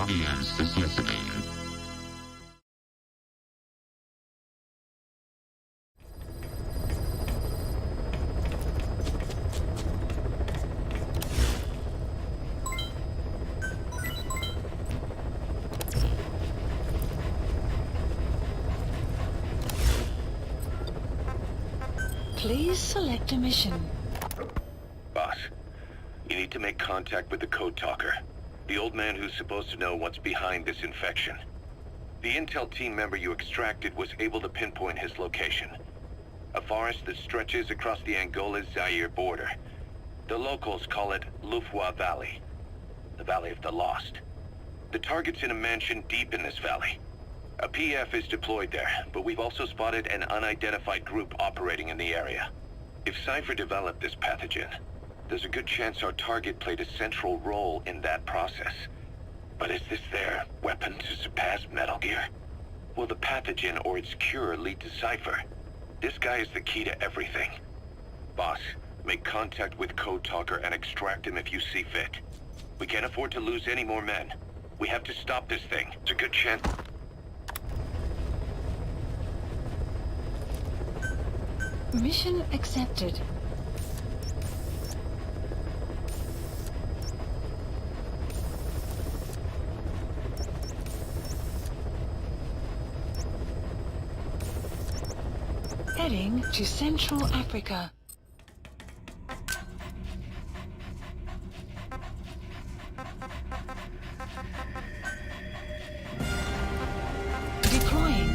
audience is listening. Please select a mission. Boss, you need to make contact with the code talker. The old man who's supposed to know what's behind this infection. The intel team member you extracted was able to pinpoint his location. A forest that stretches across the Angola-Zaire border. The locals call it Lufwa Valley. The Valley of the Lost. The target's in a mansion deep in this valley. A PF is deployed there, but we've also spotted an unidentified group operating in the area. If Cypher developed this pathogen, there's a good chance our target played a central role in that process. But is this their weapon to surpass Metal Gear? Will the pathogen or its cure lead to Cypher? This guy is the key to everything. Boss, make contact with Code Talker and extract him if you see fit. We can't afford to lose any more men. We have to stop this thing. There's a good chance... Mission accepted. Heading to Central Africa. Deploying.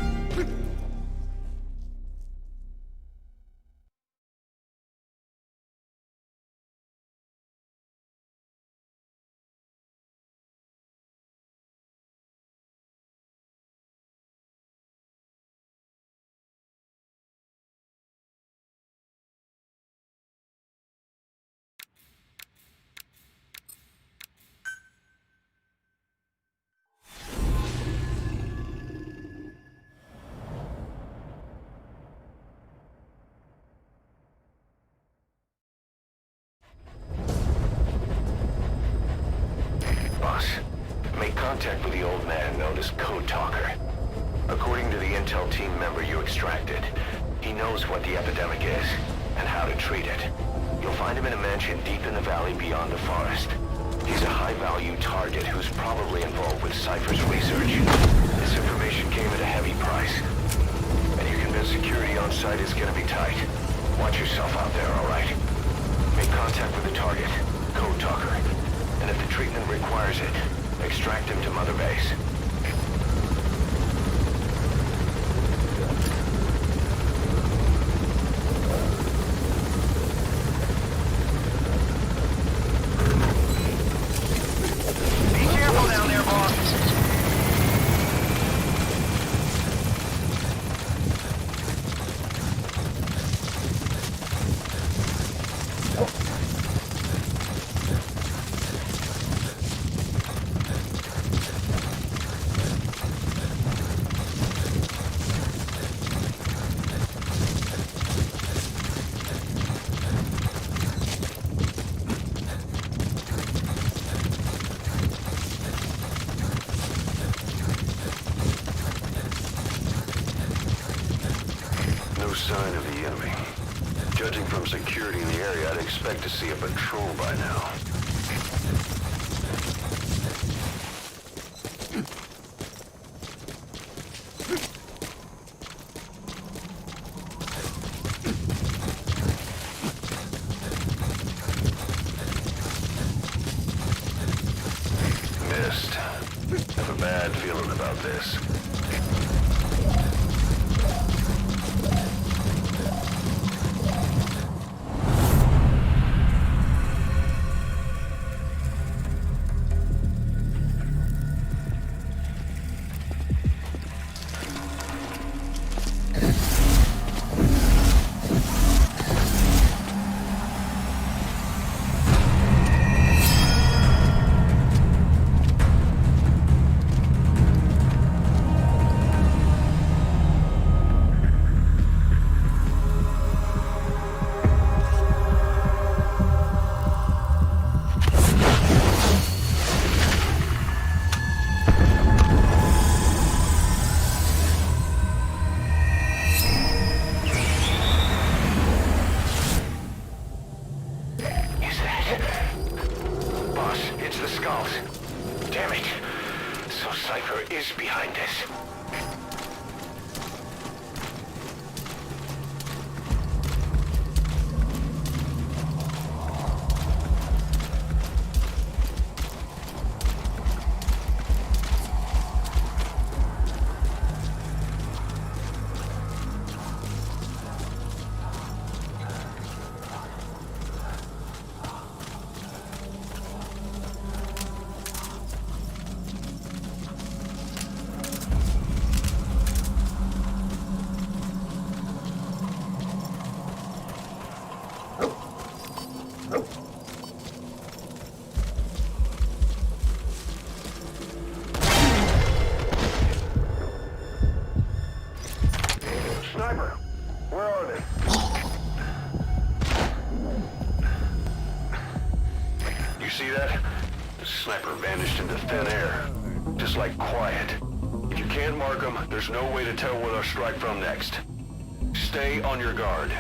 Make contact with the old man known as Code Talker. According to the intel team member you extracted, he knows what the epidemic is and how to treat it. You'll find him in a mansion deep in the valley beyond the forest. He's a high-value target who's probably involved with Cypher's research. This information came at a heavy price. And you're convinced security on site is gonna be tight. Watch yourself out there, all right? Make contact with the target, Code Talker. And if the treatment requires it, extract him to Mother Base. Be careful down there, boss. Sign of the enemy. Judging from security in the area, I'd expect to see a patrol by now. Missed. Have a bad feeling about this. sniper vanished into thin air. Just like quiet. If you can't mark them, there's no way to tell where they'll strike from next. Stay on your guard.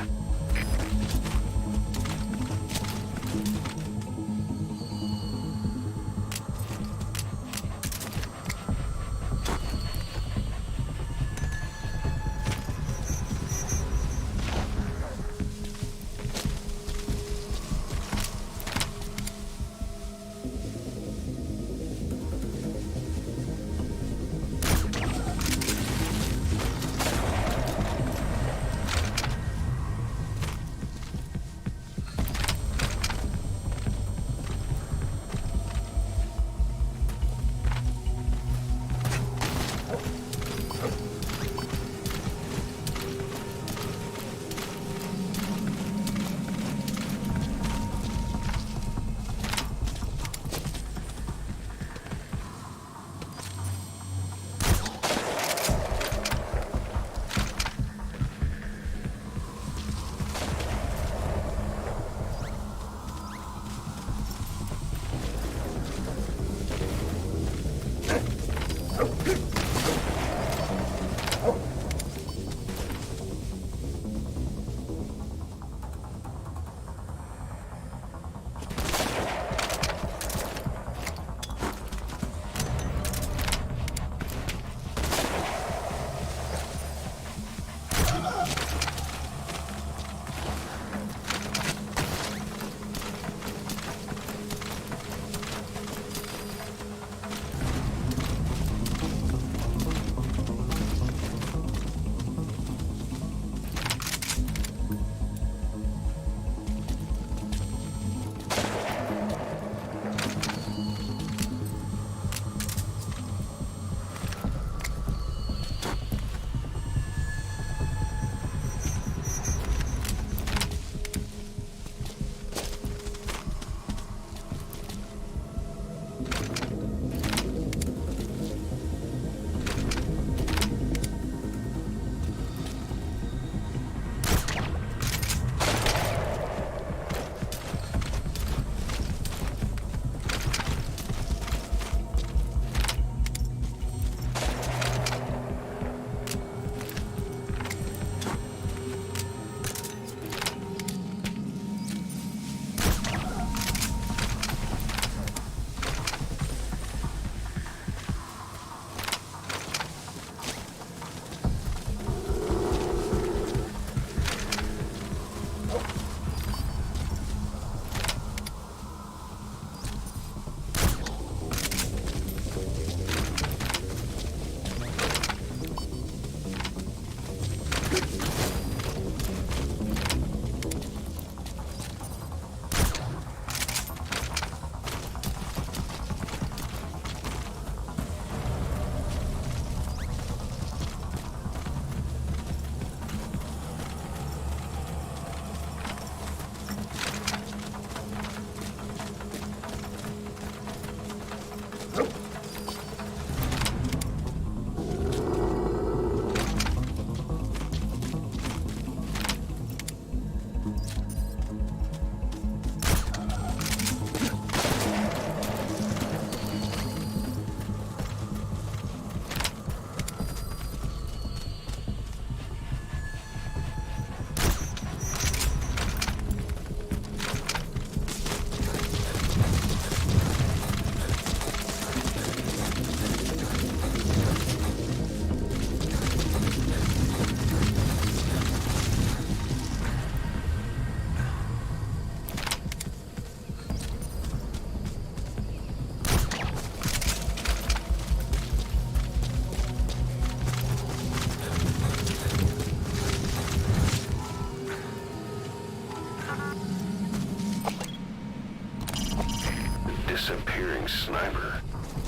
Disappearing sniper.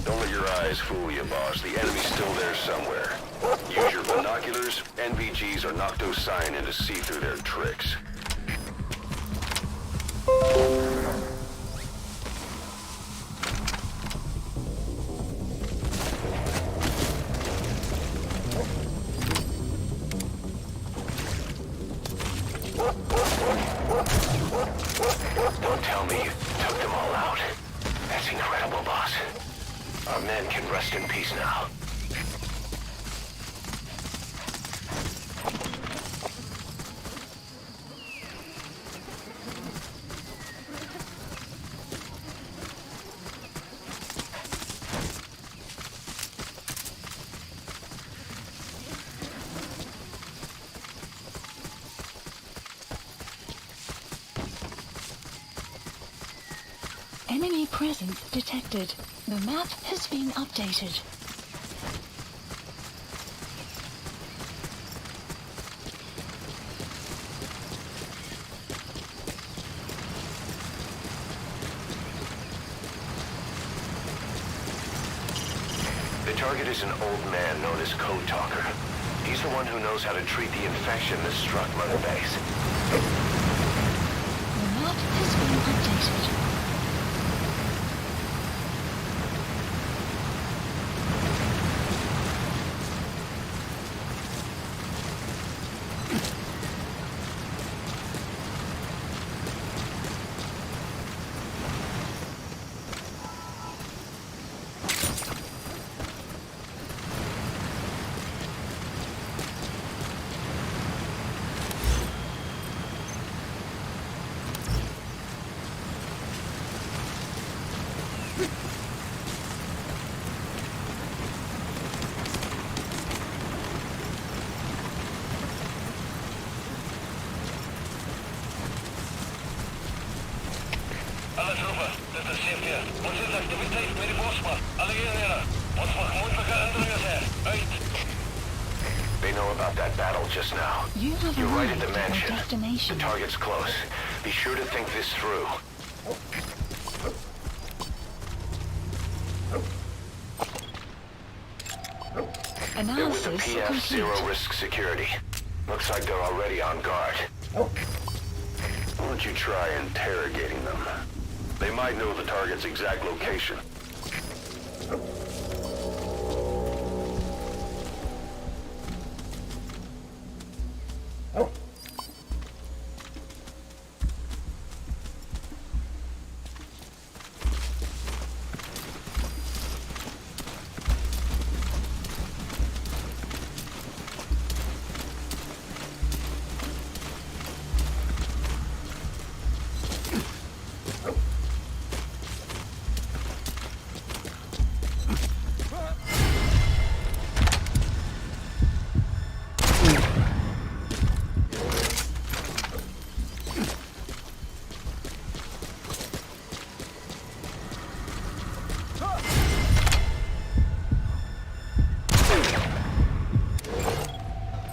Don't let your eyes fool you, boss. The enemy's still there somewhere. Use your binoculars. NVGs are noctocyanin to see through their tricks. Don't tell me you took them all out. That's incredible, boss. rest in peace now. Enemy presence detected. The map has been updated. The target is an old man known as Code Talker. He's the one who knows how to treat the infection that struck Mother Base. The map has been updated. Alla trupper, detta är CP. Fortsätt aktivitet med i Bosma. Alla generera. Bosma, motverka ändringar här. Höjt. They know about that battle just now. You have You're right at arrived the at your mansion. destination. The target's close. Be sure to think this through. They're with the Analysis PF complete. Zero Risk Security. Looks like they're already on guard. Why don't you try interrogating them? They might know the target's exact location.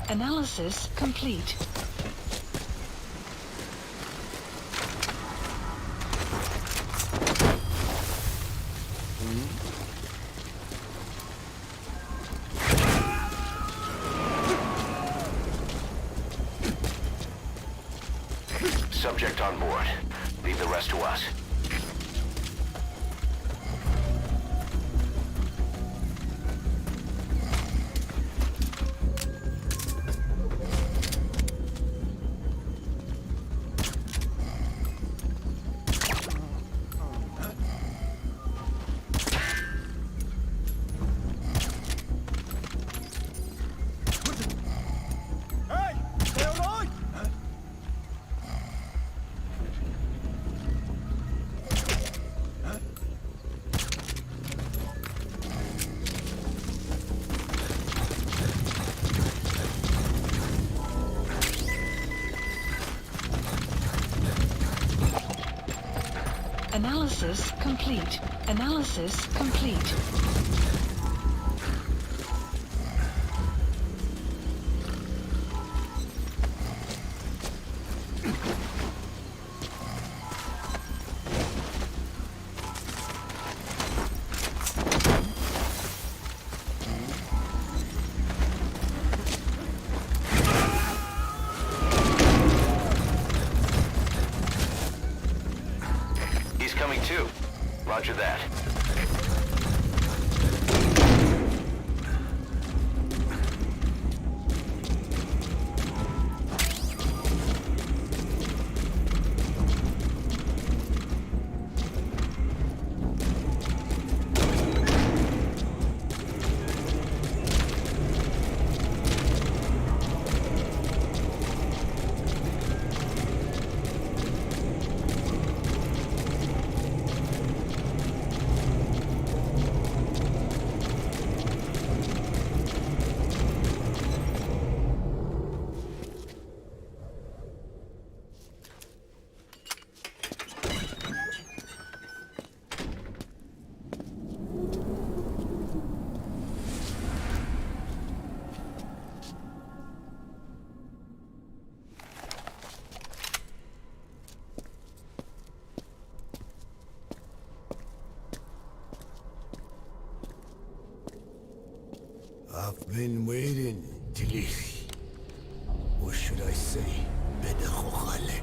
Analysis complete. Subject on board. Leave the rest to us. Analysis complete. Analysis complete. He's coming too. Roger that. Been waiting, Tilich. Or should I say, Bedachochale.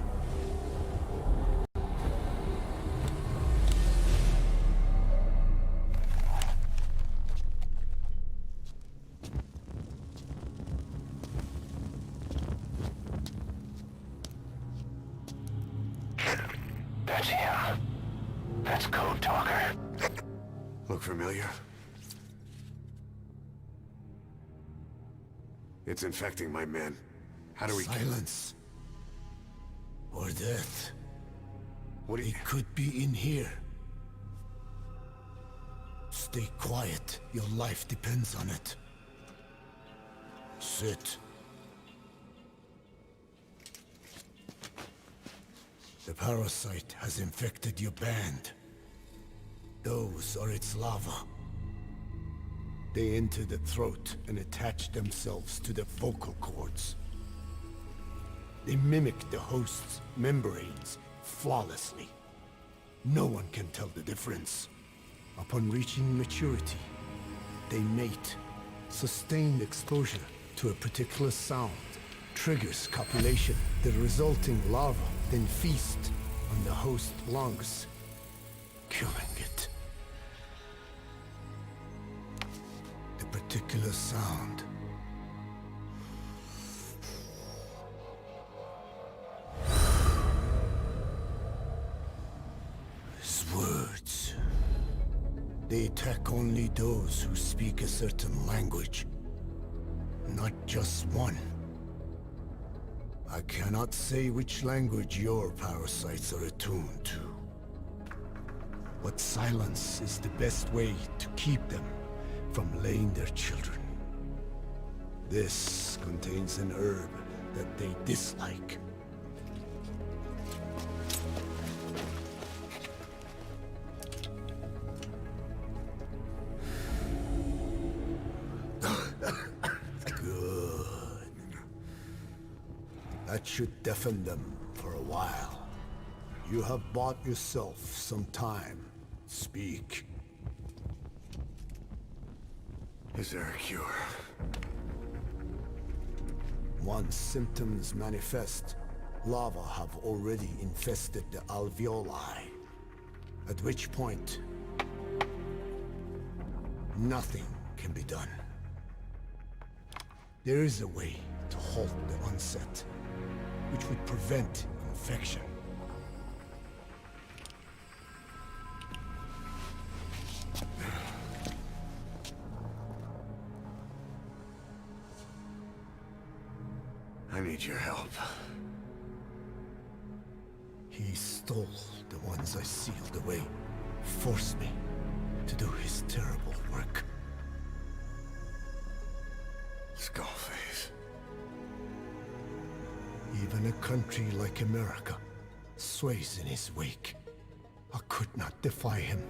That's him. That's Code Talker. Look familiar? It's infecting my men. How do we... Silence. Or death. What do you... It could be in here. Stay quiet. Your life depends on it. Sit. The parasite has infected your band. Those are its larvae. They enter the throat and attach themselves to the vocal cords. They mimic the host's membranes flawlessly. No one can tell the difference. Upon reaching maturity, they mate. Sustained exposure to a particular sound triggers copulation. The resulting larva then feast on the host lungs, killing it. The particular sound is words. They attack only those who speak a certain language, not just one. I cannot say which language your parasites are attuned to. But silence is the best way to keep them from laying their children. This contains an herb that they dislike. That should deafen them for a while. You have bought yourself some time. Speak. Is there a cure? Once symptoms manifest, larvae have already infested the alveoli. At which point, nothing can be done. There is a way to halt the onset, which would prevent infection. I need your help. He stole the ones I sealed away, forced me to do his terrible work. Skullface. Even a country like America sways in his wake. I could not defy him.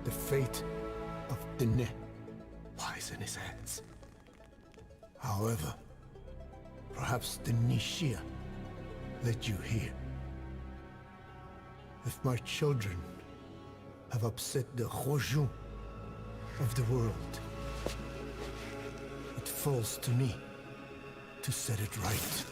The fate of Dine lies in his hands. However, perhaps the Nishia led you here. If my children have upset the Hojun of the world, it falls to me to set it right.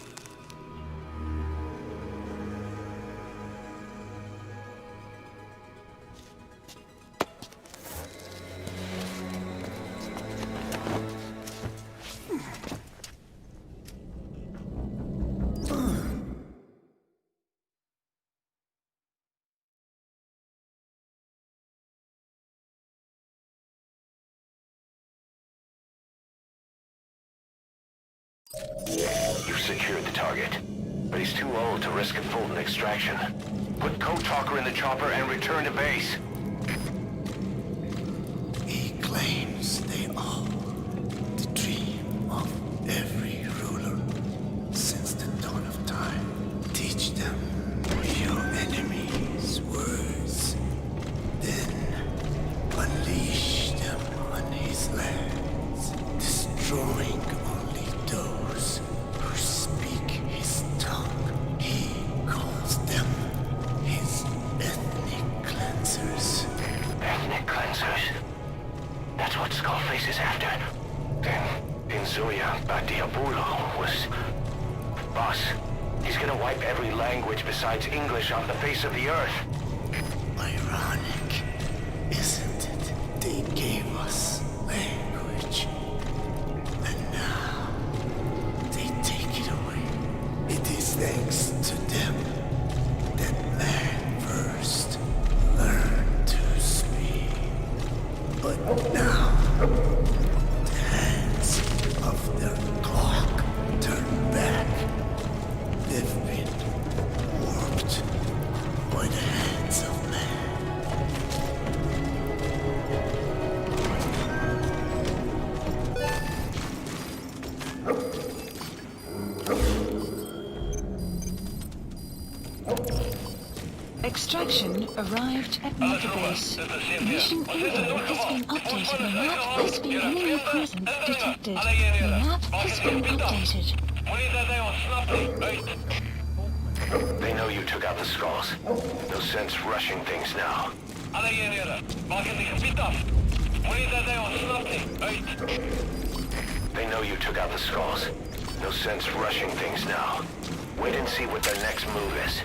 You've secured the target, but he's too old to risk a Fulton extraction. Put Code Talker in the chopper and return to base. He claims they are the dream of every ruler since the dawn of time. Teach them your enemy's words, then unleash them on his lands, destroying only those who speak his tongue. He calls them his ethnic cleansers. Suya Batiabulo was... Boss, he's gonna wipe every language besides English off the face of the earth. Ironic, isn't it? They gave us language, and now they take it away. It is thanks to them that man first learned to speak. But now, the hands of their clock turn back. They've been warped by the hands of man. Extraction arrived at Motorbase. Mission info has been updated. The map has been enemy presence detected. The map has been updated. They know you took out the skulls. No sense rushing things now. They know you took out the skulls. No sense rushing things now. Wait and see what their next move is.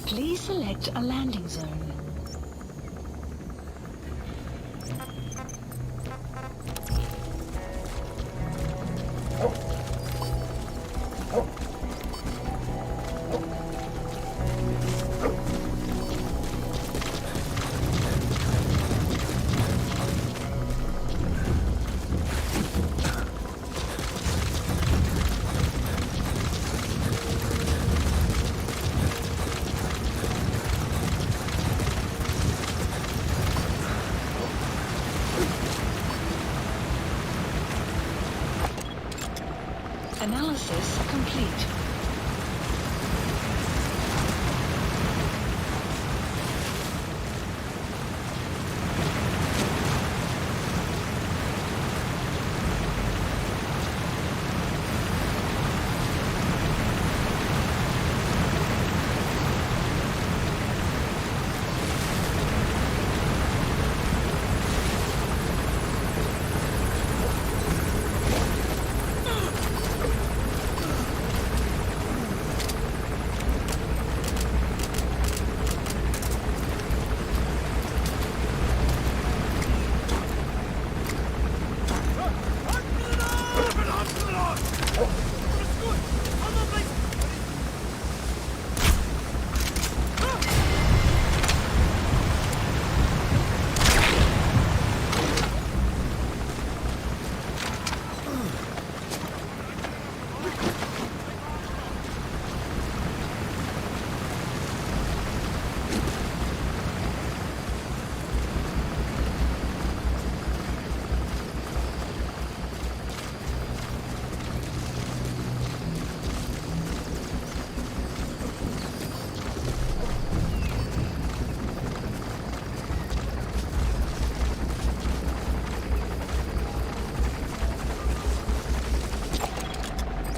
Please select a landing zone. Analysis complete.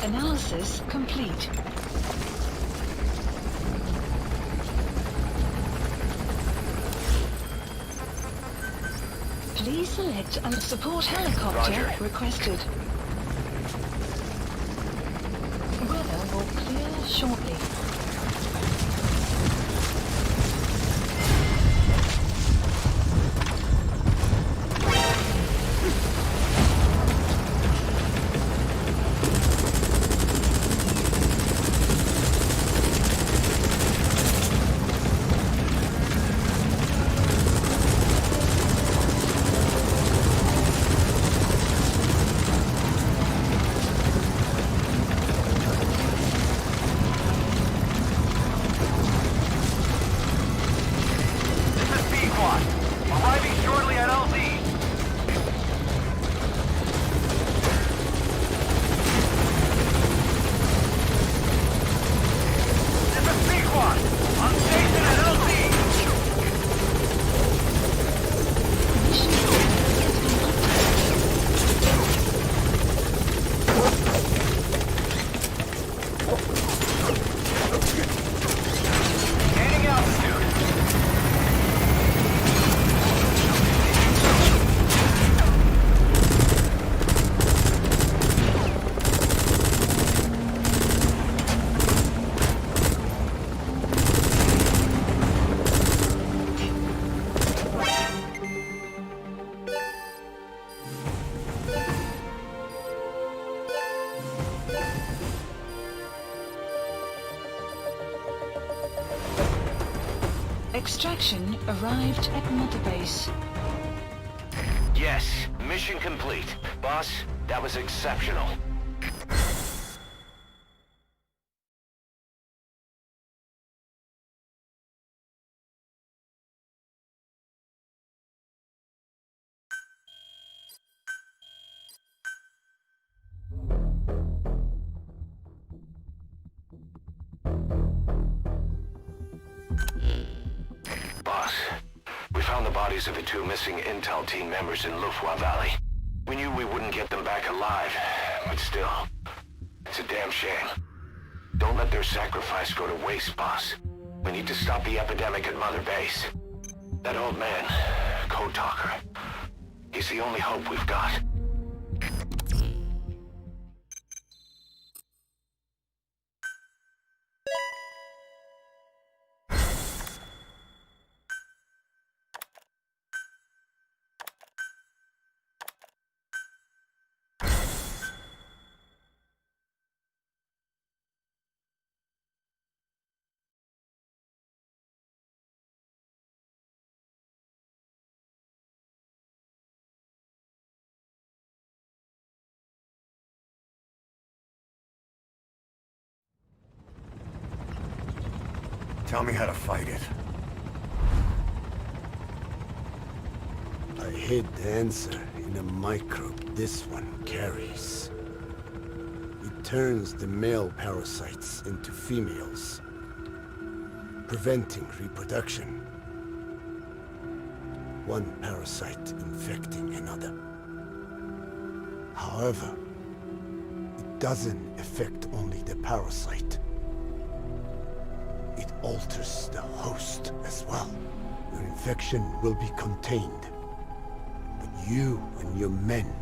Analysis complete. Please select a support helicopter requested. Weather will clear shortly. Extraction arrived at Mother Base. Yes, mission complete. Boss, that was exceptional. Boss, we found the bodies of the two missing Intel team members in Lufwa Valley. We knew we wouldn't get them back alive, but still, it's a damn shame. Don't let their sacrifice go to waste, boss. We need to stop the epidemic at Mother Base. That old man, Code Talker, he's the only hope we've got. Tell me how to fight it. I hid the answer in a microbe this one carries. It turns the male parasites into females, preventing reproduction. One parasite infecting another. However, it doesn't affect only the parasite. It alters the host as well. Your infection will be contained, but you and your men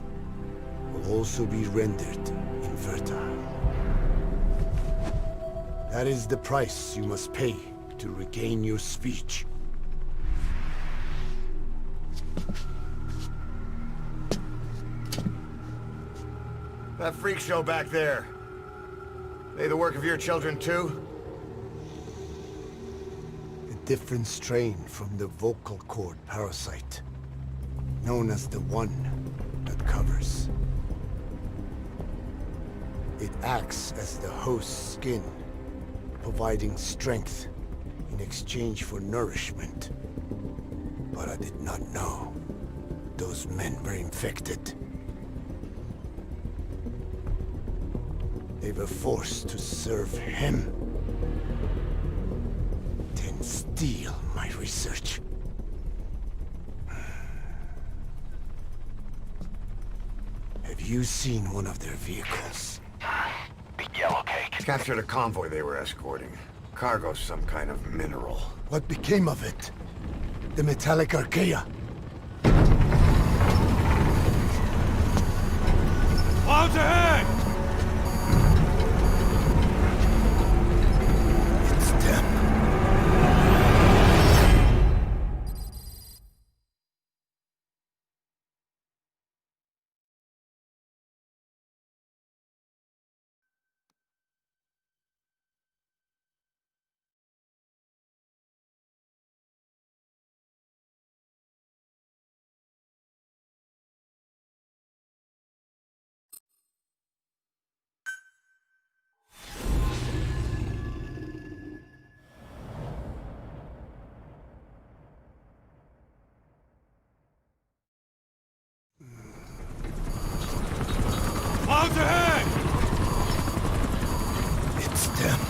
will also be rendered infertile. That is the price you must pay to regain your speech. That freak show back there. They the work of your children too? A different strain from the vocal cord parasite, known as the one that covers. It acts as the host's skin, providing strength in exchange for nourishment. But I did not know those men were infected. They were forced to serve him, then steal my research. Have you seen one of their vehicles? The yellow cake. Captured a convoy they were escorting. Cargo, some kind of mineral. What became of it? The metallic archaea? Clouds ahead! It's them. Clouds ahead! It's them.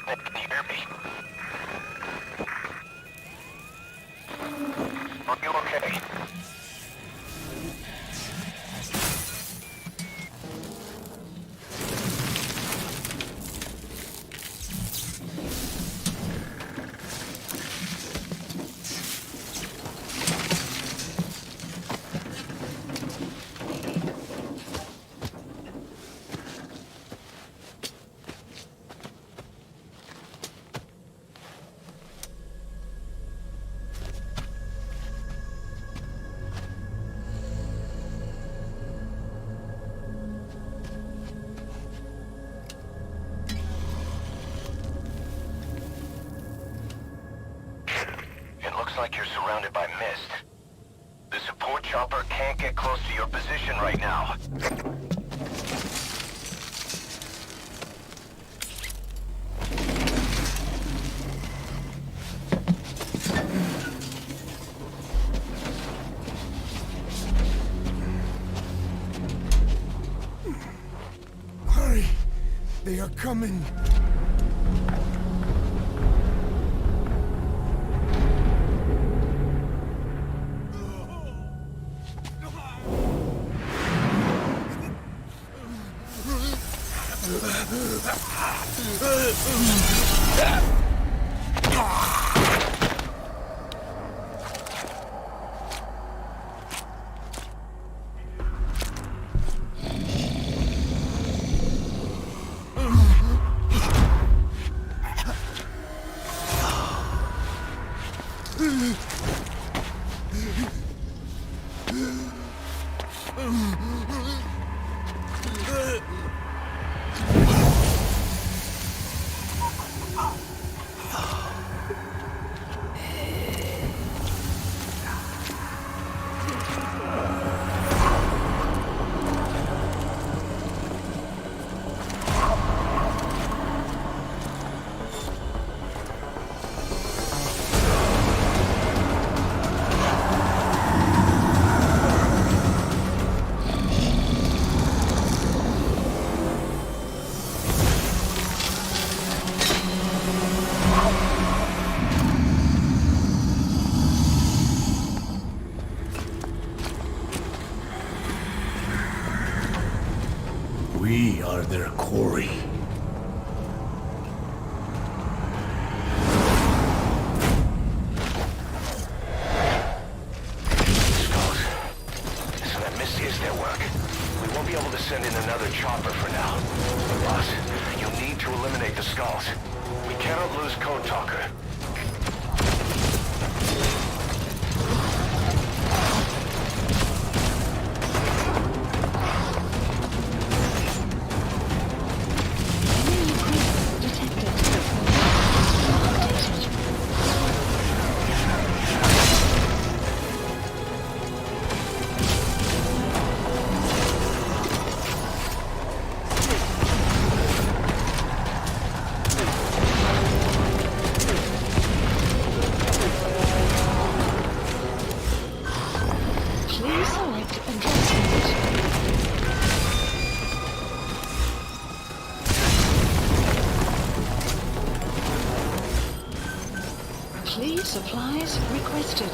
Snake, can you hear me? Are you okay? Looks like you're surrounded by mist. The support chopper can't get close to your position right now. Hurry! They are coming! We are their quarry. Skulls. So that mist is their work. We won't be able to send in another chopper for now. Boss, you need to eliminate the skulls. We cannot lose Code Talker. Please, supplies requested.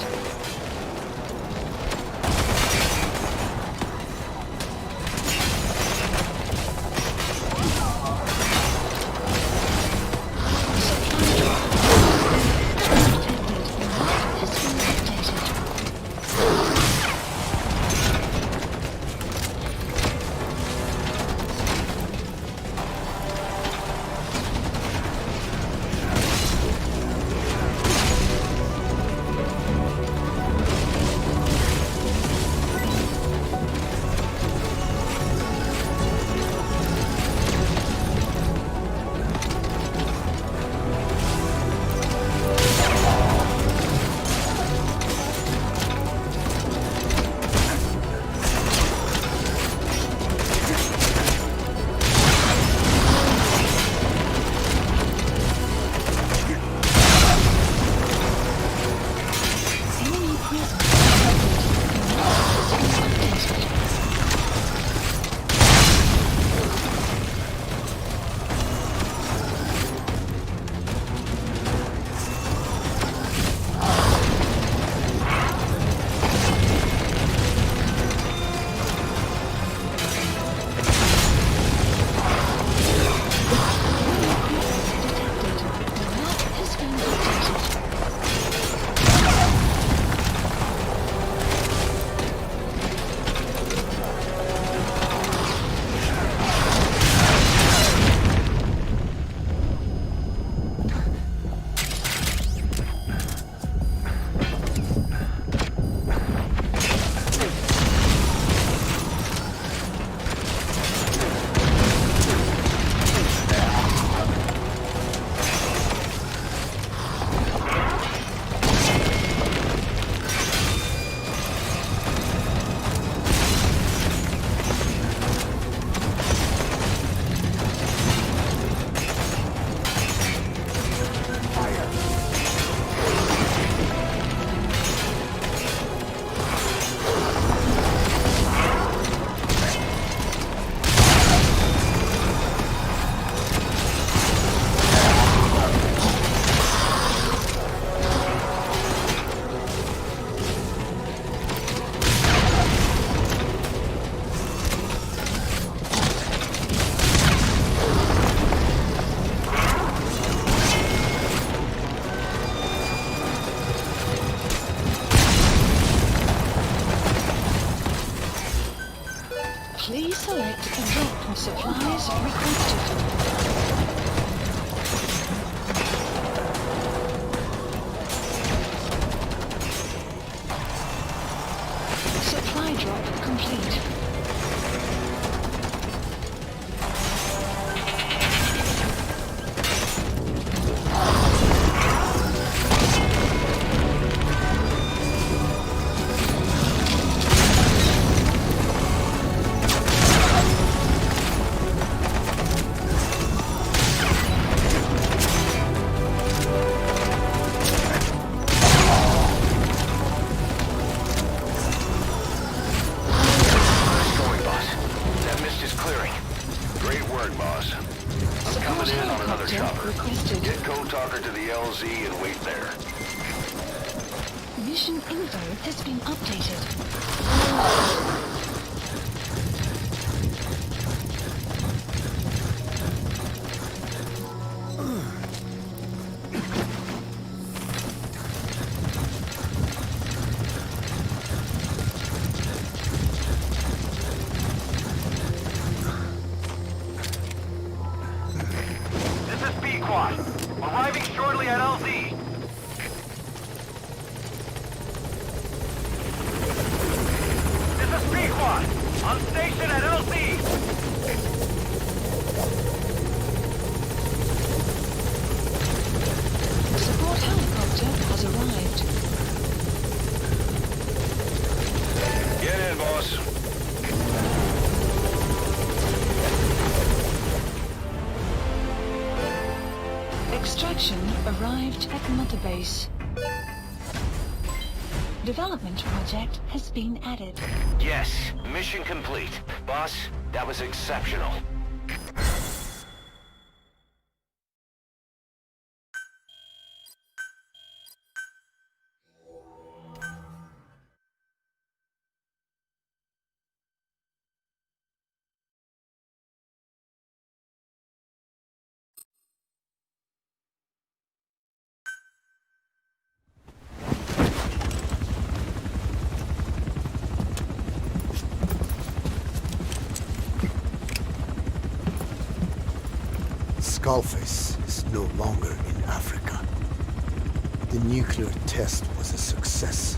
Please select a drop for supplies requested. complete. Mission info has been updated. This is B-Quad. Arriving shortly at LZ. On station at LZ! Support helicopter has arrived. Get in, boss. Extraction arrived at Mother Base. Development project has been added. Yes, mission complete. Boss, that was exceptional. Skullface is no longer in Africa. The nuclear test was a success.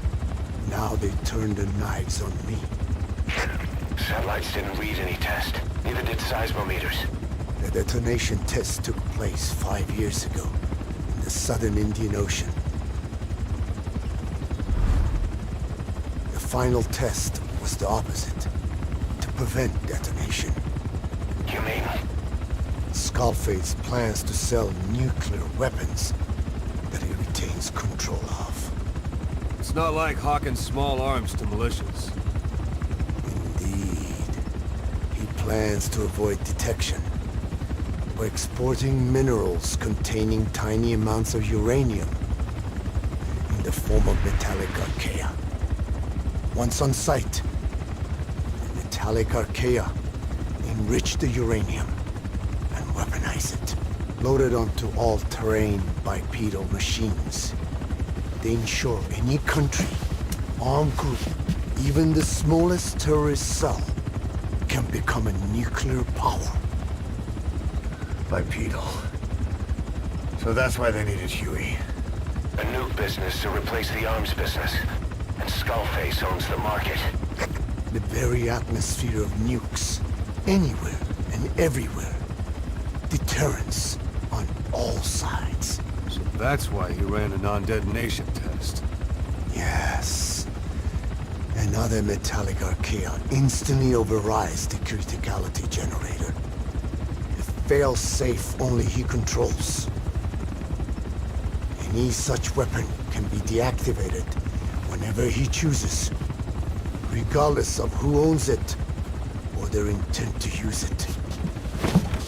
Now they turned their knives on me. Satellites didn't read any test. Neither did seismometers. The detonation test took place 5 years ago in the southern Indian Ocean. The final test was the opposite, to prevent detonation. You mean? Skullface plans to sell nuclear weapons that he retains control of. It's not like hawking small arms to militias. Indeed. He plans to avoid detection by exporting minerals containing tiny amounts of uranium in the form of metallic archaea. Once on site, the metallic archaea enrich the uranium and weaponize it. Loaded onto all-terrain bipedal machines, they ensure any country, armed group, even the smallest terrorist cell, can become a nuclear power. Bipedal. So that's why they needed Huey. A nuke business to replace the arms business. And Skullface owns the market. The very atmosphere of nukes, anywhere and everywhere. Deterrence on all sides. So that's why he ran a non-detonation test. Yes. Another metallic archaea instantly overrides the criticality generator. A fail-safe only he controls. Any such weapon can be deactivated whenever he chooses, regardless of who owns it or their intent to use it.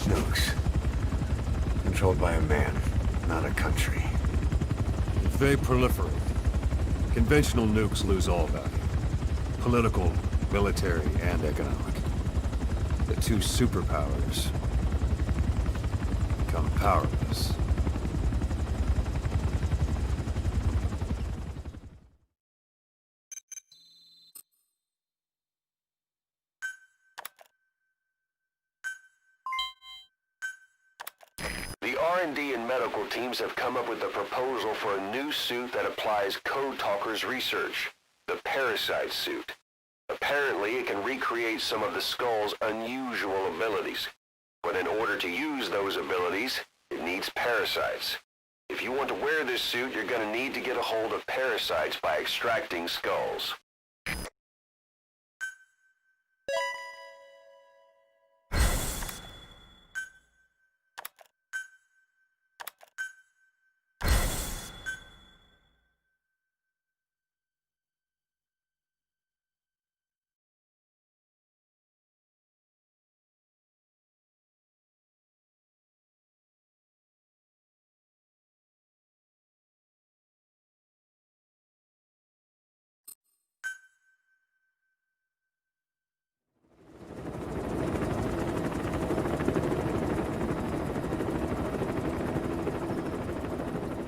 Nukes. Controlled by a man, not a country. If they proliferate, conventional nukes lose all value. Political, military, and economic. The two superpowers become powerless. The R&D and medical teams have come up with a proposal for a new suit that applies Code Talker's research. The Parasite suit. Apparently, it can recreate some of the skull's unusual abilities. But in order to use those abilities, it needs parasites. If you want to wear this suit, you're gonna need to get a hold of parasites by extracting skulls.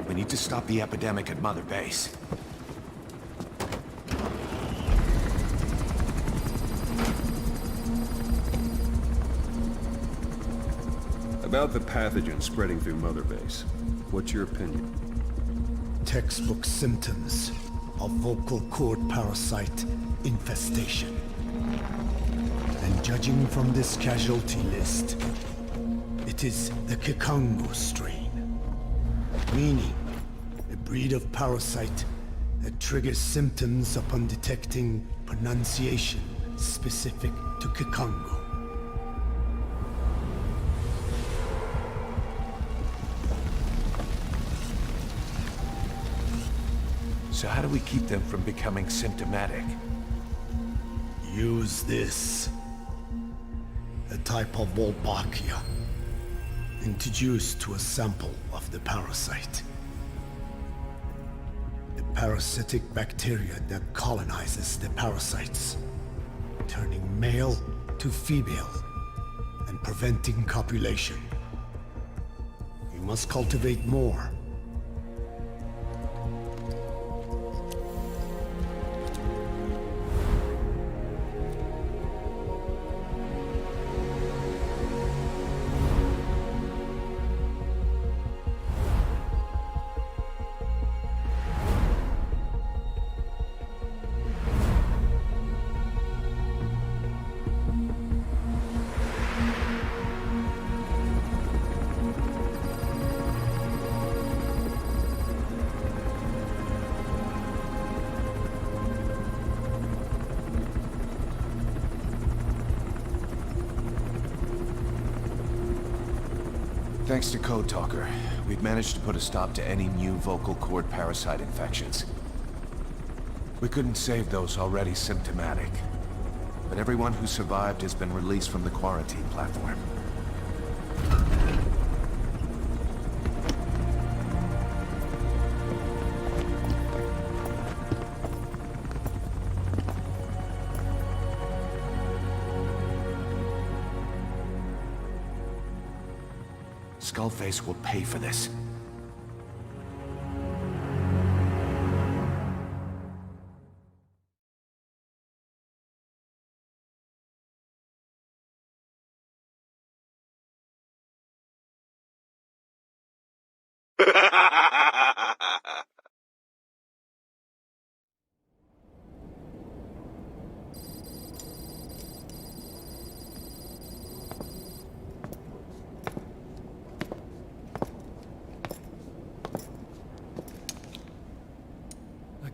We need to stop the epidemic at Mother Base. About the pathogen spreading through Mother Base, what's your opinion? Textbook symptoms of vocal cord parasite infestation. And judging from this casualty list, it is the Kikango strain. Meaning, a breed of parasite that triggers symptoms upon detecting pronunciation specific to Kikango. So how do we keep them from becoming symptomatic? Use this. A type of Wolbachia, introduced to a sample of the parasite. A parasitic bacteria that colonizes the parasites, turning male to female and preventing copulation. We must cultivate more. Thanks to Code Talker, we've managed to put a stop to any new vocal cord parasite infections. We couldn't save those already symptomatic, but everyone who survived has been released from the quarantine platform. Skullface will pay for this.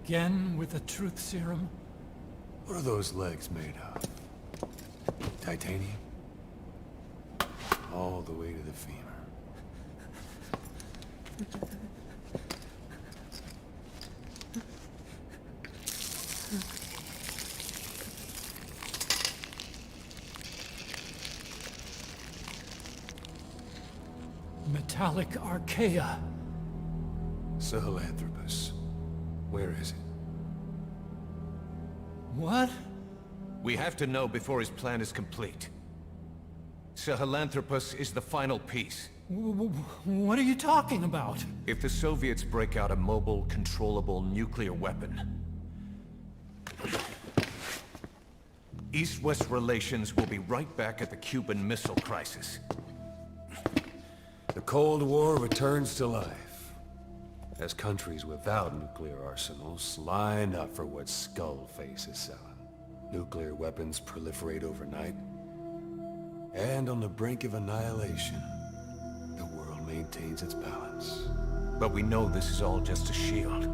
Again with the truth serum? What are those legs made of? Titanium? All the way to the femur. Metallic archaea. Sahelanthropus. Where is it? What? We have to know before his plan is complete. Sahelanthropus is the final piece. What are you talking about? If the Soviets break out a mobile, controllable nuclear weapon, East-West relations will be right back at the Cuban Missile Crisis. The Cold War returns to life, as countries without nuclear arsenals line up for what Skullface is selling. nuclear weapons proliferate overnight, and on the brink of annihilation, the world maintains its balance. But we know this is all just a shield.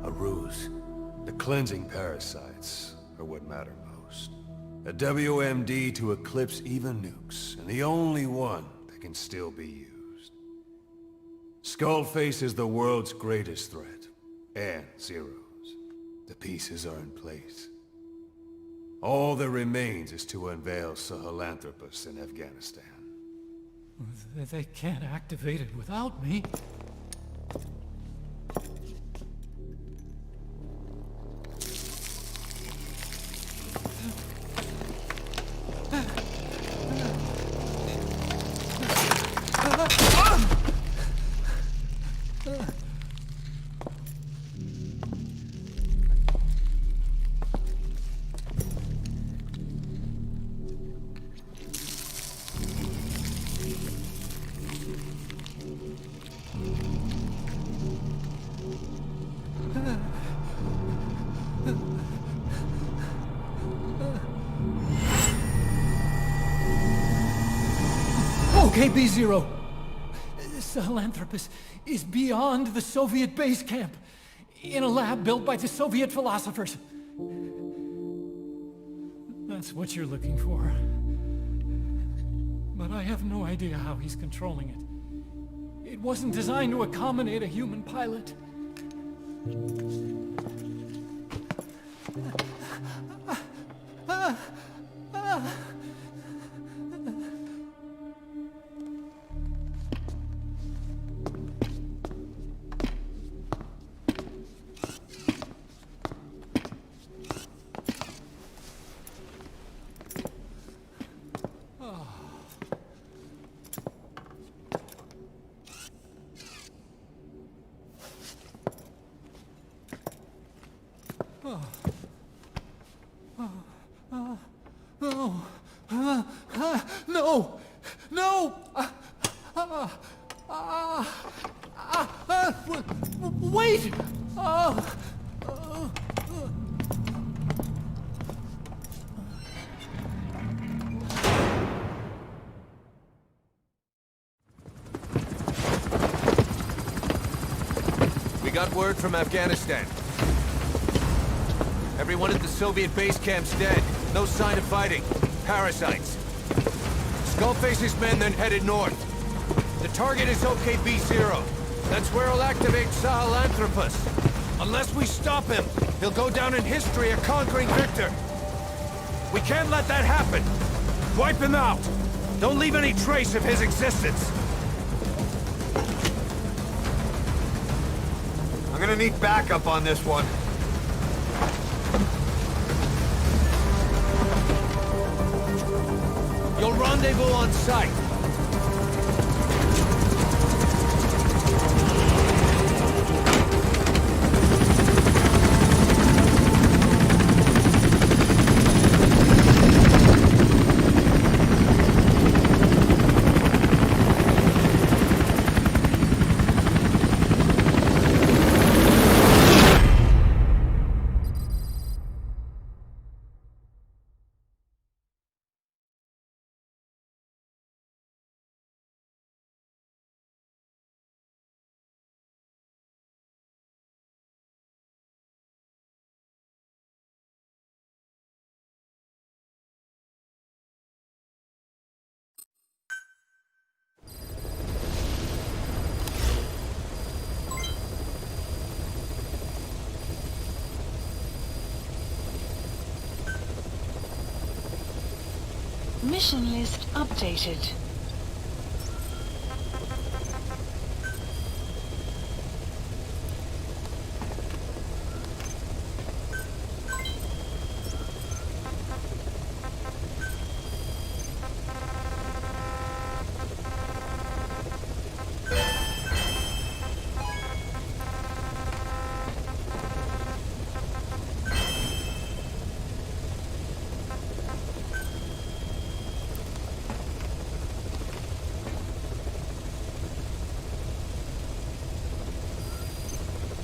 A ruse. The cleansing parasites are what matter most. A WMD to eclipse even nukes, and the only one that can still be used. Skullface is the world's greatest threat, and Zero's. The pieces are in place. All that remains is to unveil Sahelanthropus in Afghanistan. They can't activate it without me. Okay, B-Zero. Sahelanthropus is beyond the Soviet base camp, in a lab built by the Soviet philosophers. That's what you're looking for. But I have no idea how he's controlling it. It wasn't designed to accommodate a human pilot. No! No! Wait! We got word from Afghanistan. Everyone at the Soviet base camp's dead. No sign of fighting. Parasites. Skullface's men then headed north. The target is OKB-0. That's where he'll activate Sahelanthropus. Unless we stop him, he'll go down in history a conquering victor. We can't let that happen. Wipe him out. Don't leave any trace of his existence. I'm gonna need backup on this one. You'll rendezvous on site. Mission list updated.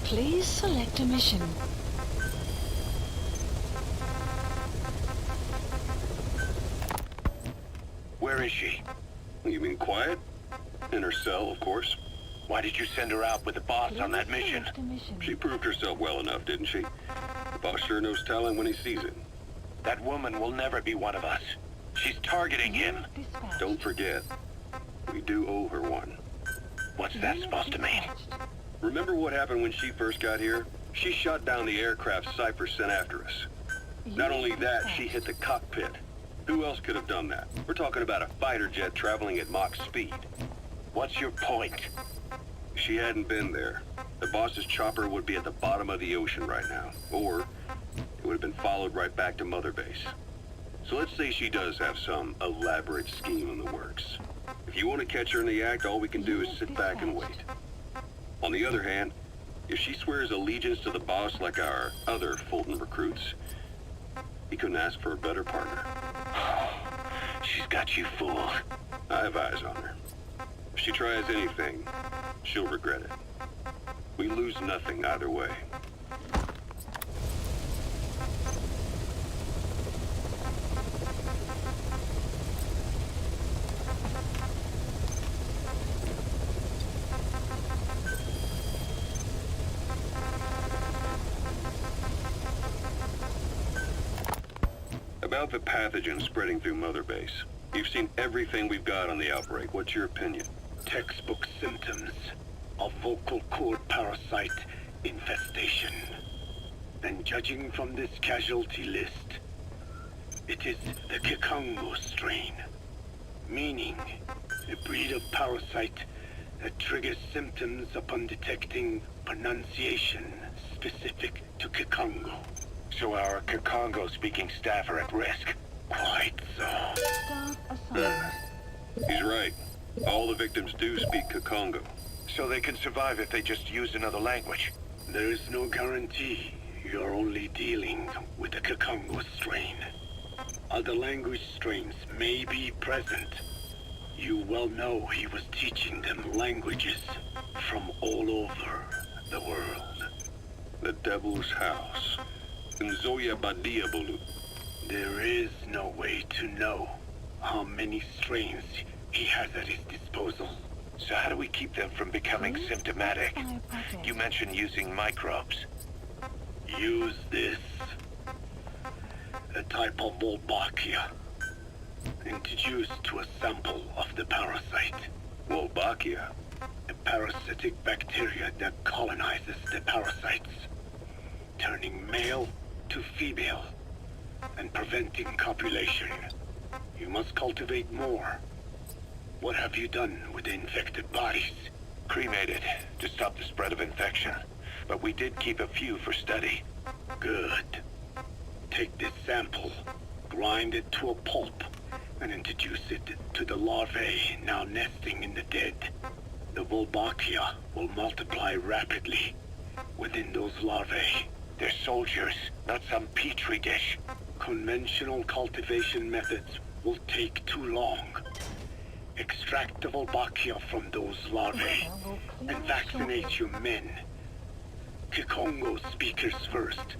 Please select a mission. Where is she? You mean quiet? In her cell, of course. Why did you send her out with the boss on that mission? She proved herself well enough, didn't she? The boss sure knows talent when he sees it. That woman will never be one of us. She's targeting him. Don't forget, we do owe her one. What's that supposed to mean? Remember what happened when she first got here? She shot down the aircraft Cypher sent after us. Not only that, she hit the cockpit. Who else could have done that? We're talking about a fighter jet traveling at Mach speed. What's your point? If she hadn't been there, the boss's chopper would be at the bottom of the ocean right now. Or it would have been followed right back to Mother Base. So let's say she does have some elaborate scheme in the works. If you want to catch her in the act, all we can do is sit back and wait. On the other hand, if she swears allegiance to the boss like our other Fulton recruits, he couldn't ask for a better partner. She's got you fooled. I have eyes on her. If she tries anything, she'll regret it. We lose nothing either way. About the pathogen spreading through Mother Base. You've seen everything we've got on the outbreak. What's your opinion? Textbook symptoms of vocal cord parasite infestation. And judging from this casualty list, it is the Kikongo strain, meaning a breed of parasite that triggers symptoms upon detecting pronunciation specific to Kikongo. So our Kikongo-speaking staff are at risk. Quite so. Staff assigned. He's right. All the victims do speak Kikongo. So they can survive if they just use another language. There is no guarantee. You're only dealing with the Kikongo strain. Other language strains may be present. You well know he was teaching them languages from all over the world. The Devil's House. Nzoya Badiabolu. There is no way to know how many strains he has at his disposal. So how do we keep them from becoming symptomatic? You mentioned using microbes. Use this. A type of Wolbachia. Introduced to a sample of the parasite. Wolbachia? A parasitic bacteria that colonizes the parasites, turning male to female and preventing copulation. You must cultivate more. What have you done with the infected bodies? Cremated to stop the spread of infection. But we did keep a few for study. Good. Take this sample, grind it to a pulp, and introduce it to the larvae now nesting in the dead. The Wolbachia will multiply rapidly within those larvae. They're soldiers, not some petri dish. Conventional cultivation methods will take too long. Extract the Wolbachia from those larvae and vaccinate your men. Kikongo speakers first.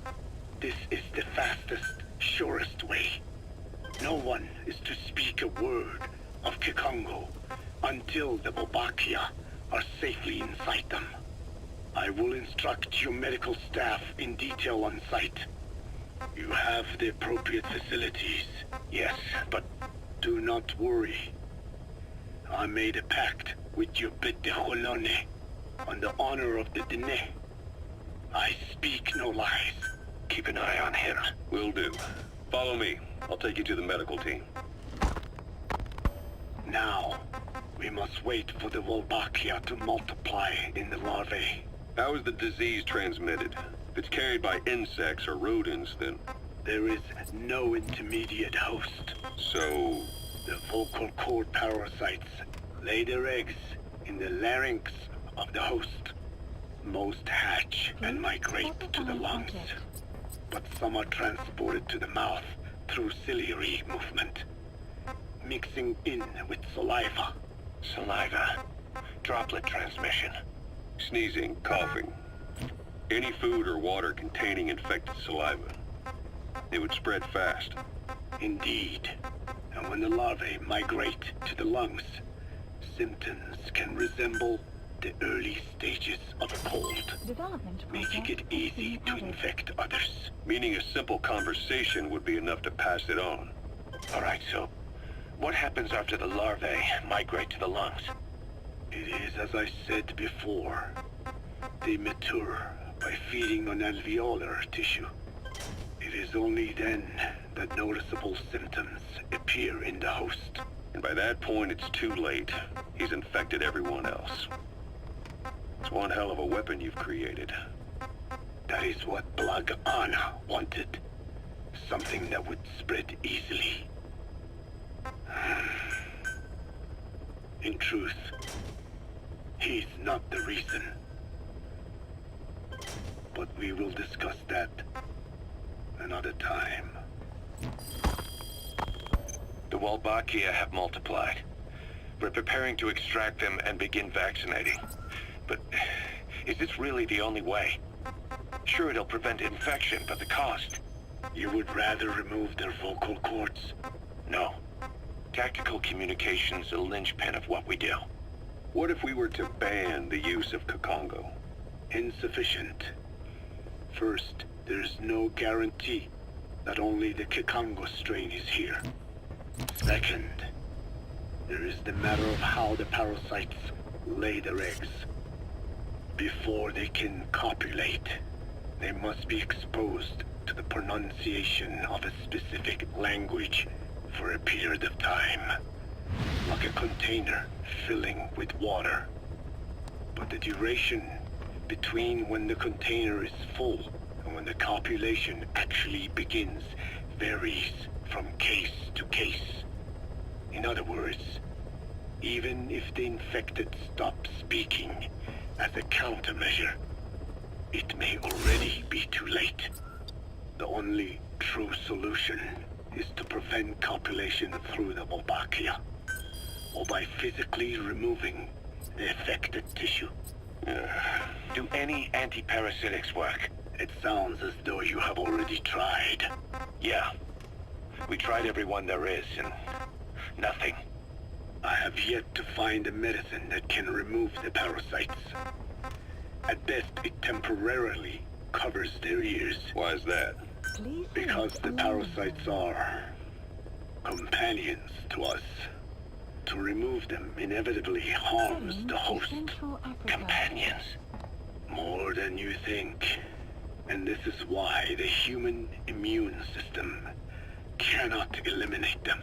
This is the fastest, surest way. No one is to speak a word of Kikongo until the Wolbachia are safely inside them. I will instruct your medical staff in detail on site. You have the appropriate facilities. Yes, but do not worry. I made a pact with your bit de Holone on the honor of the Dene. I speak no lies. keep an eye on him. Will do. Follow me. I'll take you to the medical team. Now, we must wait for the Wolbachia to multiply in the larvae. How is the disease transmitted? If it's carried by insects or rodents, then... There is no intermediate host. So... The vocal cord parasites lay their eggs in the larynx of the host. Most hatch and migrate to the lungs, but some are transported to the mouth through ciliary movement, mixing in with saliva. Saliva. Droplet transmission. Sneezing, coughing. Any food or water containing infected saliva. It would spread fast. Indeed. And when when the larvae migrate to the lungs, symptoms can resemble the early stages of a cold, Development making process it easy has to been added. infect others. Meaning a simple conversation would be enough to pass it on. Alright, so what happens after the larvae migrate to the lungs? It is as I said before. They mature by feeding on alveolar tissue. It is only then that noticeable symptoms appear in the host. And by that point, it's too late. He's infected everyone else. It's one hell of a weapon you've created. That is what Blag Anna wanted. Something that would spread easily. In truth, he's not the reason. But we will discuss that another time. The Wolbachia have multiplied. We're preparing to extract them and begin vaccinating. But is this really the only way? Sure, it'll prevent infection, but the cost? You would rather remove their vocal cords? No. Tactical communication's the linchpin of what we do. What if we were to ban the use of Kakongo? Insufficient. First, there's no guarantee that only the Kikongo strain is here. Second, there is the matter of how the parasites lay their eggs. Before they can copulate, they must be exposed to the pronunciation of a specific language for a period of time, like a container filling with water. But the duration between when the container is full and when the copulation actually begins varies from case to case. In other words, even if the infected stop speaking as a countermeasure, it may already be too late. The only true solution is to prevent copulation through the Wolbachia, or by physically removing the affected tissue. Do any anti-parasitics work? It sounds as though you have already tried. Yeah. We tried everyone there is, and nothing. I have yet to find a medicine that can remove the parasites. At best, it temporarily covers their ears. Why is that? Please Because the parasites are companions to us. To remove them inevitably harms the host. Central Africa. Companions. More than you think. And this is why the human immune system cannot eliminate them.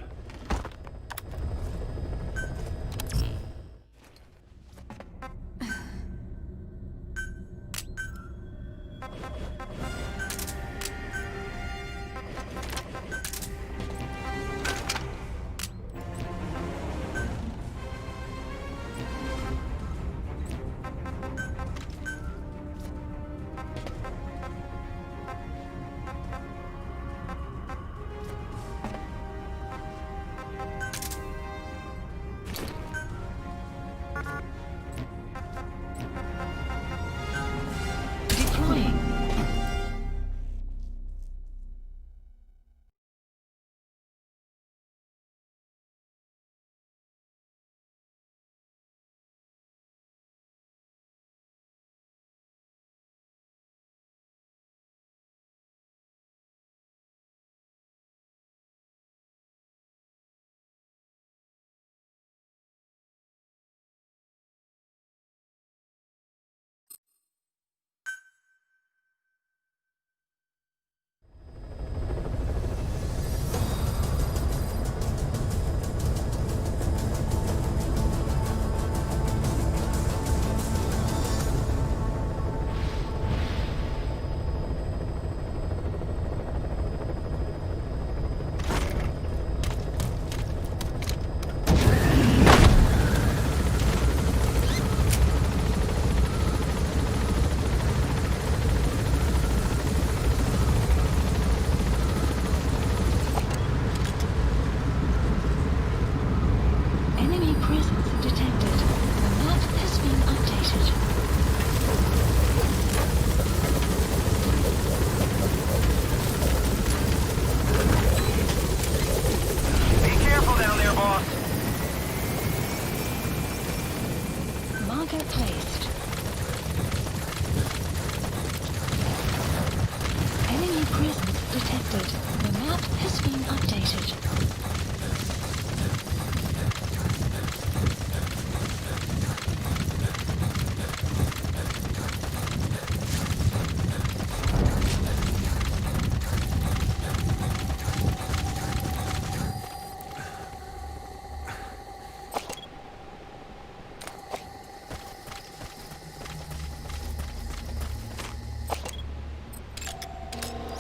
presence detected. The map has been updated.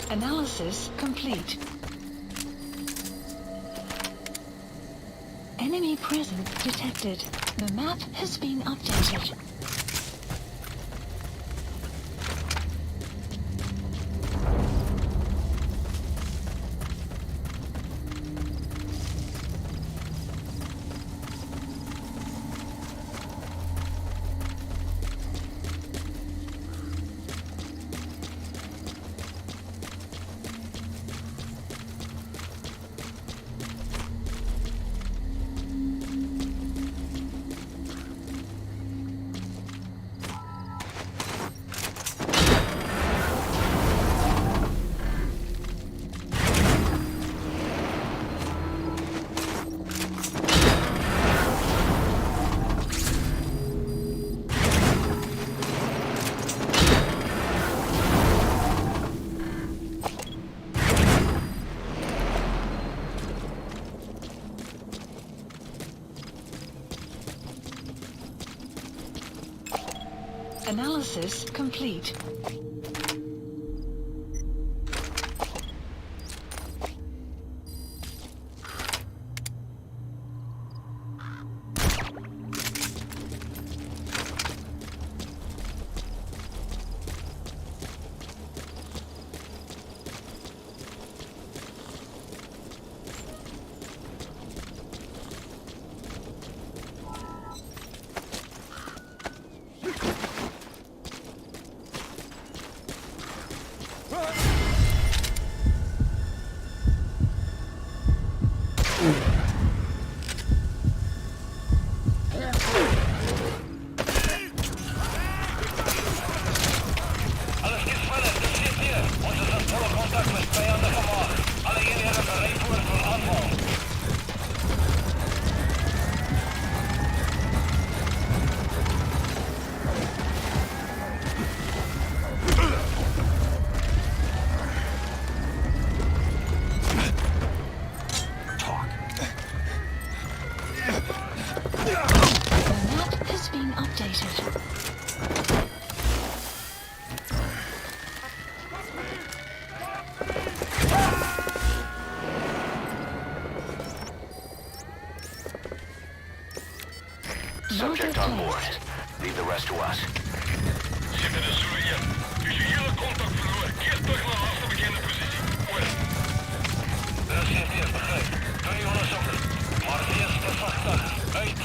Analysis complete. Enemy presence detected. The map has been updated. Analysis complete. Subject on board. Leave the rest to us. Zitten de Surië. Visuele contact verloren. Keer terug naar laatste bekende positie. Over. Dat is het begrepen. Doe je onderzoeken. Maar eerst de vrachtwagen. Uit.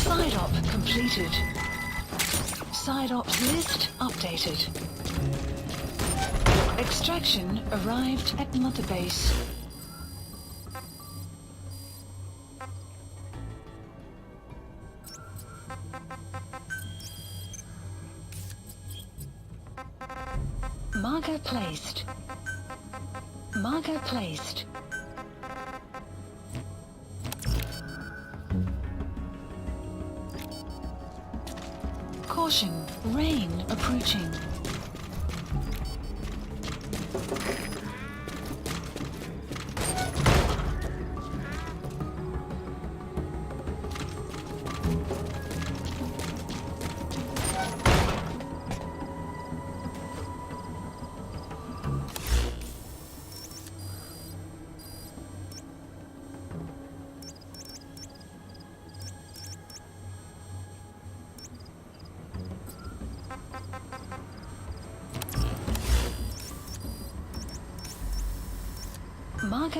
Side op completed. Side ops list updated. Extraction arrived at Mother Base. Marker placed. Marker placed. Caution, rain approaching.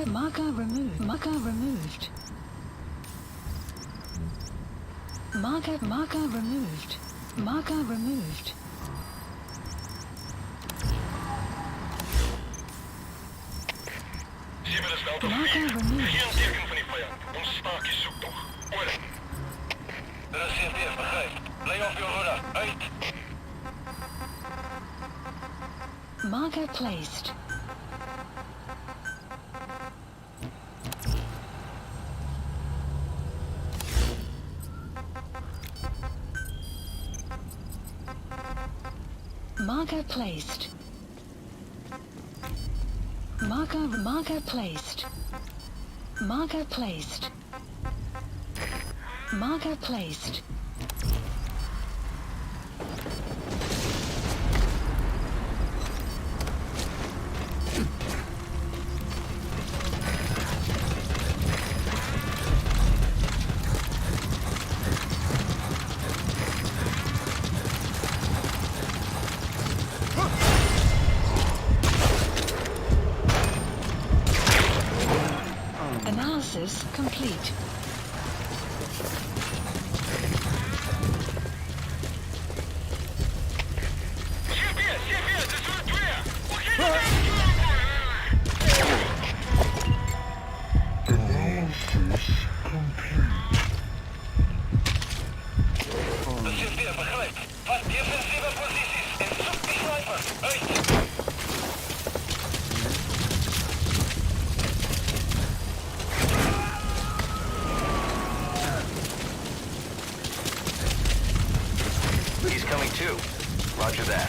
Marker removed. Marker removed. Marker removed. Marker removed. Ze hebben de snelheid op Marker 4. removed. Geen teken van die vijand. Ons staakje zoekt toch. Over. Er is CFDF, begrijp. Lay off your rudder. Uit. Marker placed. Marker placed. Marker placed. Marker placed. Marker placed. Analysis complete. CFDF, dat is er 2. De CFDF, begrijp. Vast defensieve posities en zoek die sniper. Uit. He's coming too. Roger that.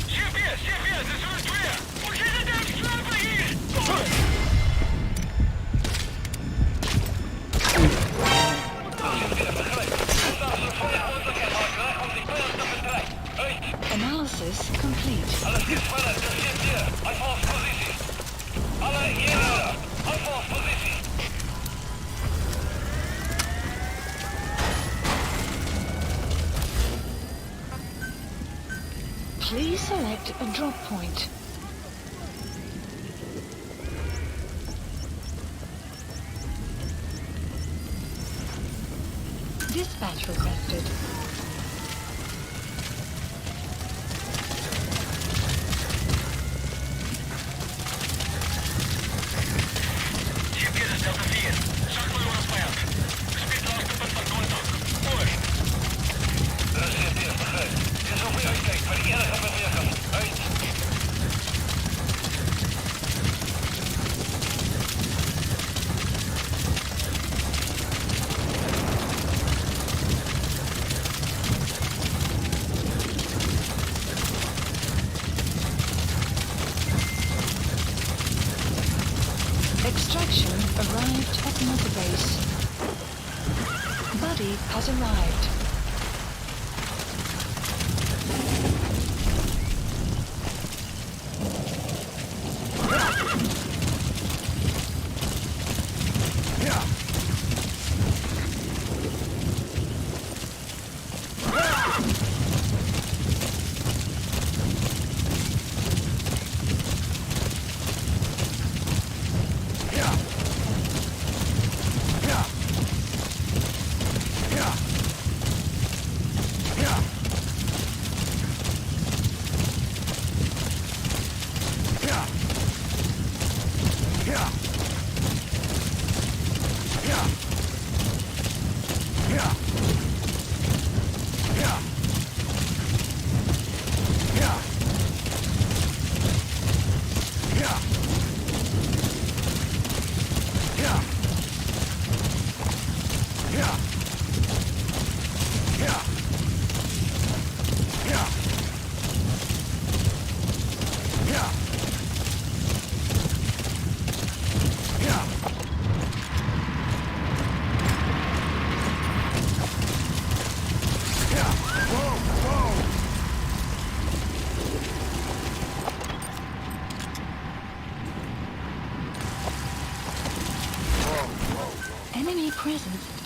CFDF, dat is er 2. Hoe zit het daar? Sniper hier. CFDF, begrijp. We staan zo voor de mogelijkheid maken om die vijand te bestrijden. Uit. Analysis complete. Alles is verder, de CFDF. Advance positie. Alle hiernaar. Advance positie. Please select a drop point. Dispatch requested. CFDF is Delta 4. Schakelen door het vijand. Gespeeld laatste punt van contact. Over. De CFDF, begrijp. Je is over uitkijkt voor die enige beweging. Uit. Extraction arrived at Mother Base. Buddy has arrived.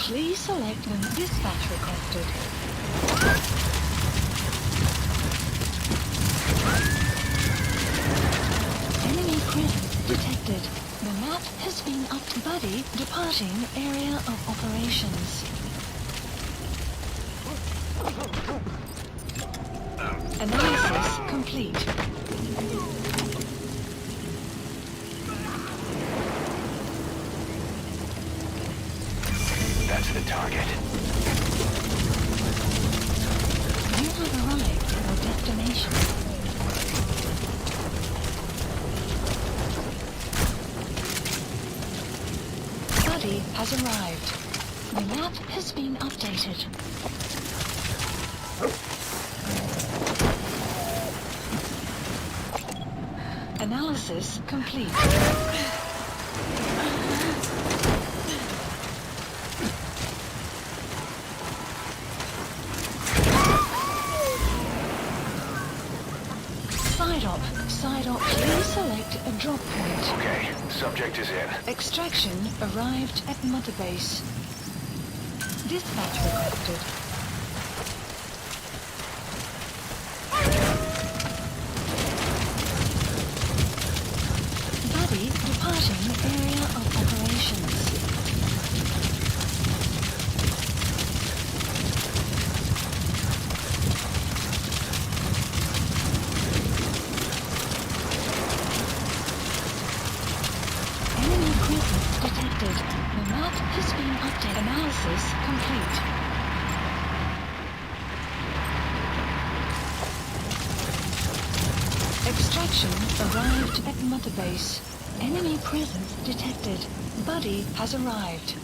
Please select the dispatch requested. Enemy presence detected. The map has been upped. Buddy departing area of operations. Analysis complete. That's the target. You have arrived at your destination. Buddy has arrived. The map has been updated. Analysis complete. Side op, please select a drop point. Okay, subject is in. Extraction arrived at Mother Base. Dispatch requested. Buddy departing area of operations. Enemy presence detected. The map has been updated. Analysis complete. Extraction arrived at Mother Base. Enemy presence detected. Buddy has arrived.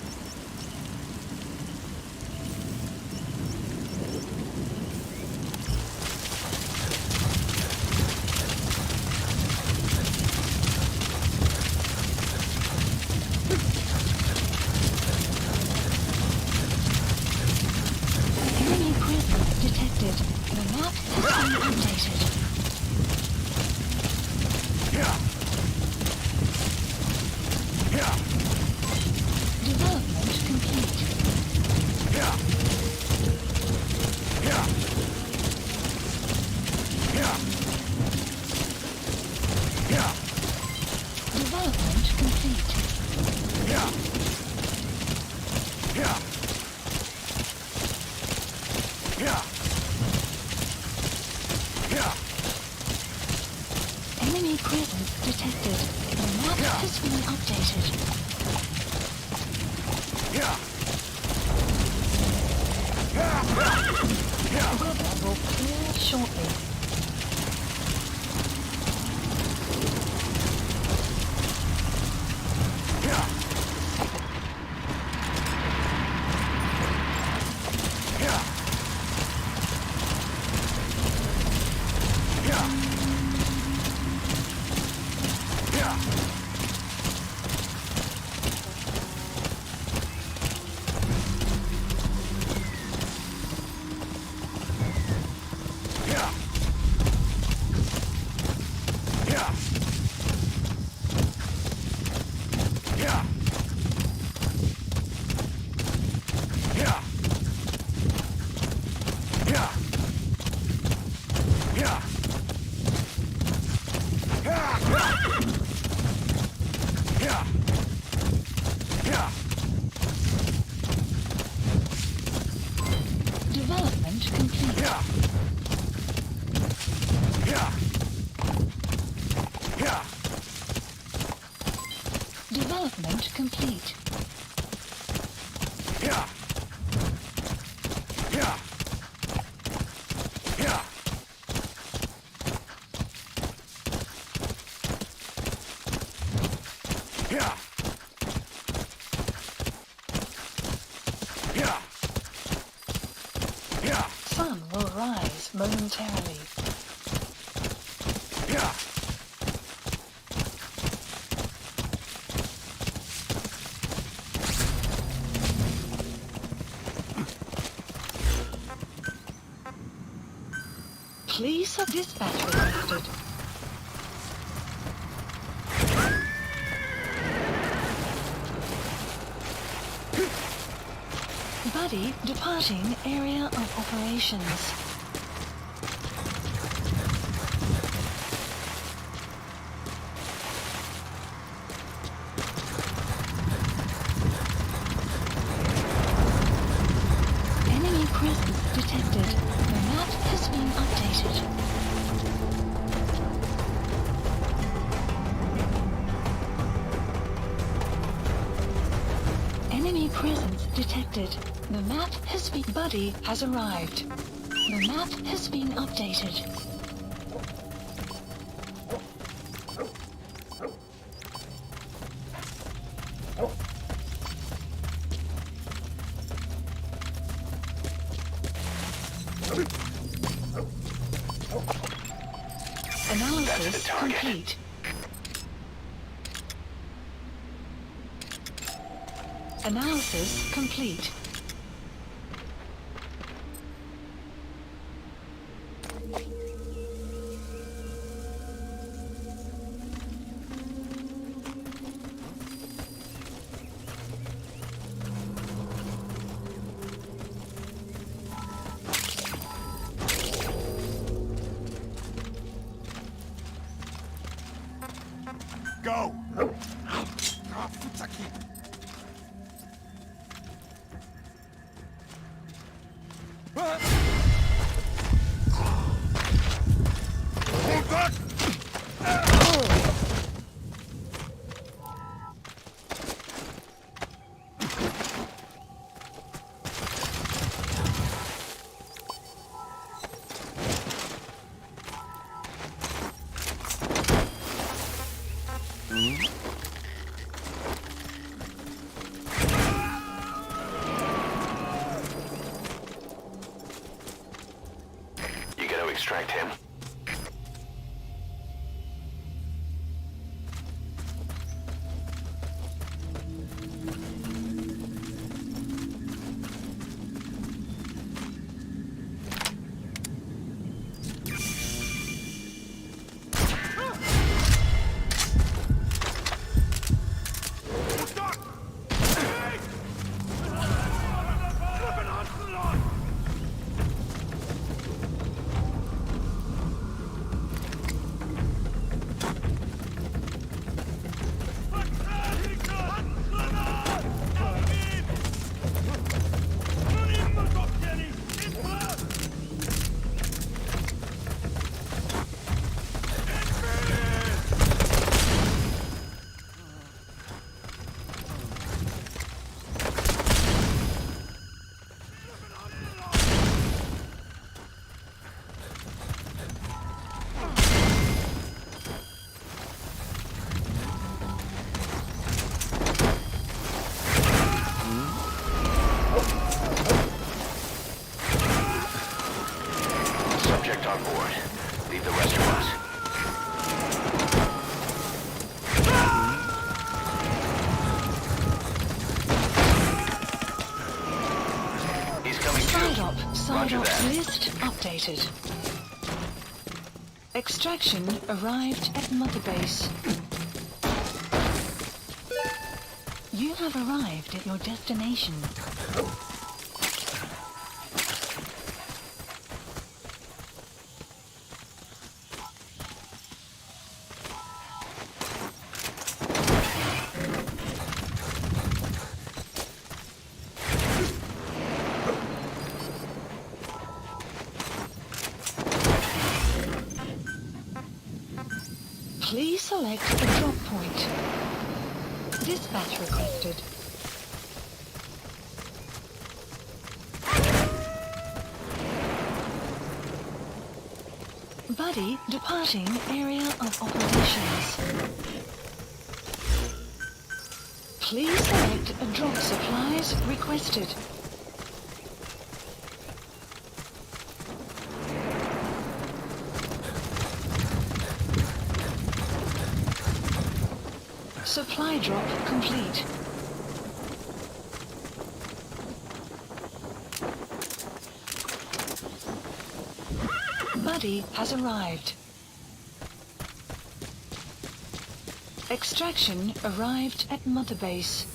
Enemy presence detected. The map has been updated. Development complete. Development complete. Enemy presence detected. The map has been updated. Weather will clear shortly. Development complete. Development complete. Sun will rise momentarily. Please have dispatch requested. Buddy departing area of operations. Enemy presence detected. The map has been updated. Enemy presence detected. The map has been... Buddy has arrived. The map has been updated. Analysis complete. Analysis complete. Go! Hold back! You gotta extract him. Subject on board. Leave the rest to us. He's coming Side too. op. Side Roger op that. list updated. Extraction arrived at Mother Base. You have arrived at your destination. Please select a drop point. Dispatch requested. Buddy departing area of operations. Please select a drop supplies requested. Supply drop complete. Buddy has arrived. Extraction arrived at Mother Base.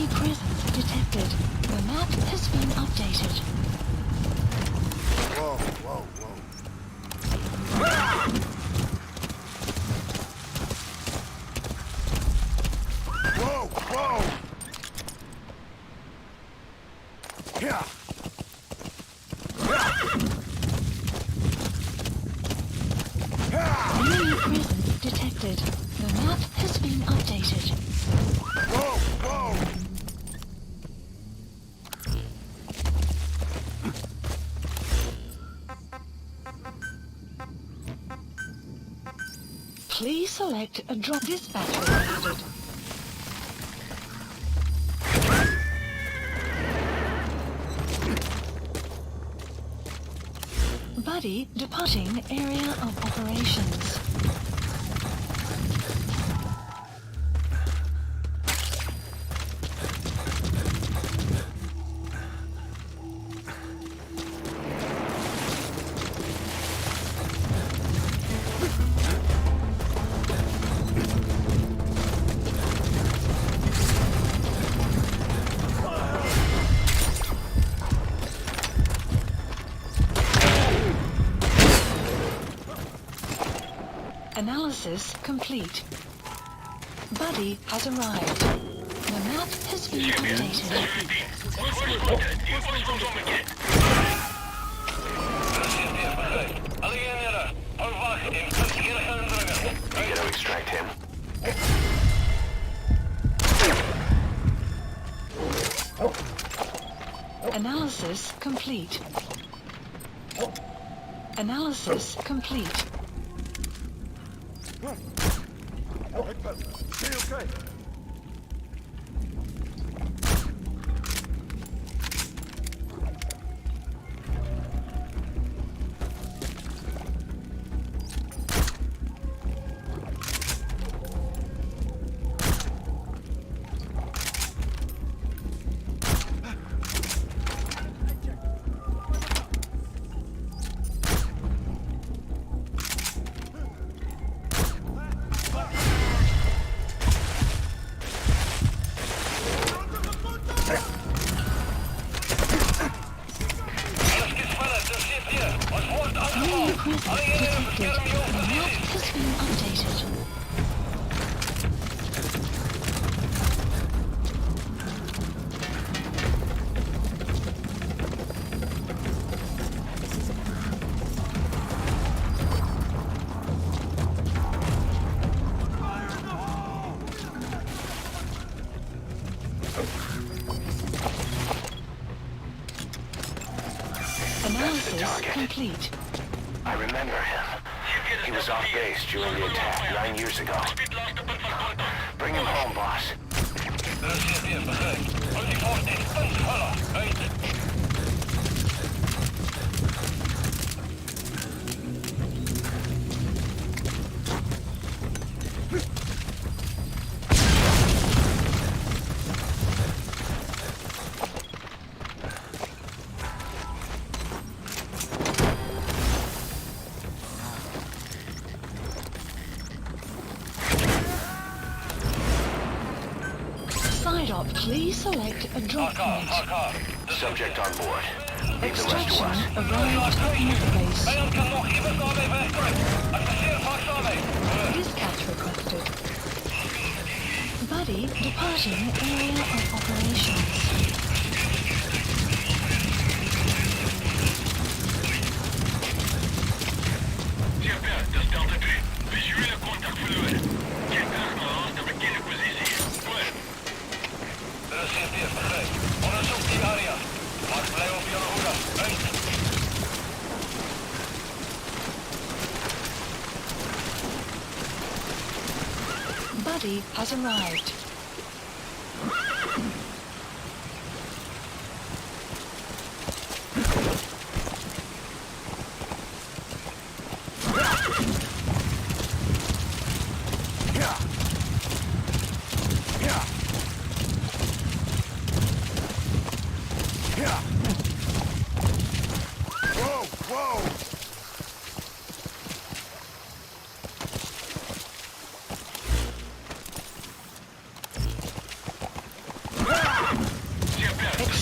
Enemy presence detected. The map has been updated. Whoa, whoa, whoa. Whoa, whoa! Yeah. Enemy presence detected. The map has been updated. Whoa, whoa! Please select a drop dispatch requested. Buddy departing area of operations. Analysis complete. Buddy has arrived. The map has been updated. We gotta extract him. Analysis complete. Analysis complete. Enemy presence detected. The map has been updated. Analysis complete. I remember him. He was off base during the attack 9 years ago. Bring him home, boss. Side op, please select a drop point. Subject on board. Leave the rest to us. Extraction arrived at mother base. Dispatch requested. Buddy departing area of operations. Buddy has arrived.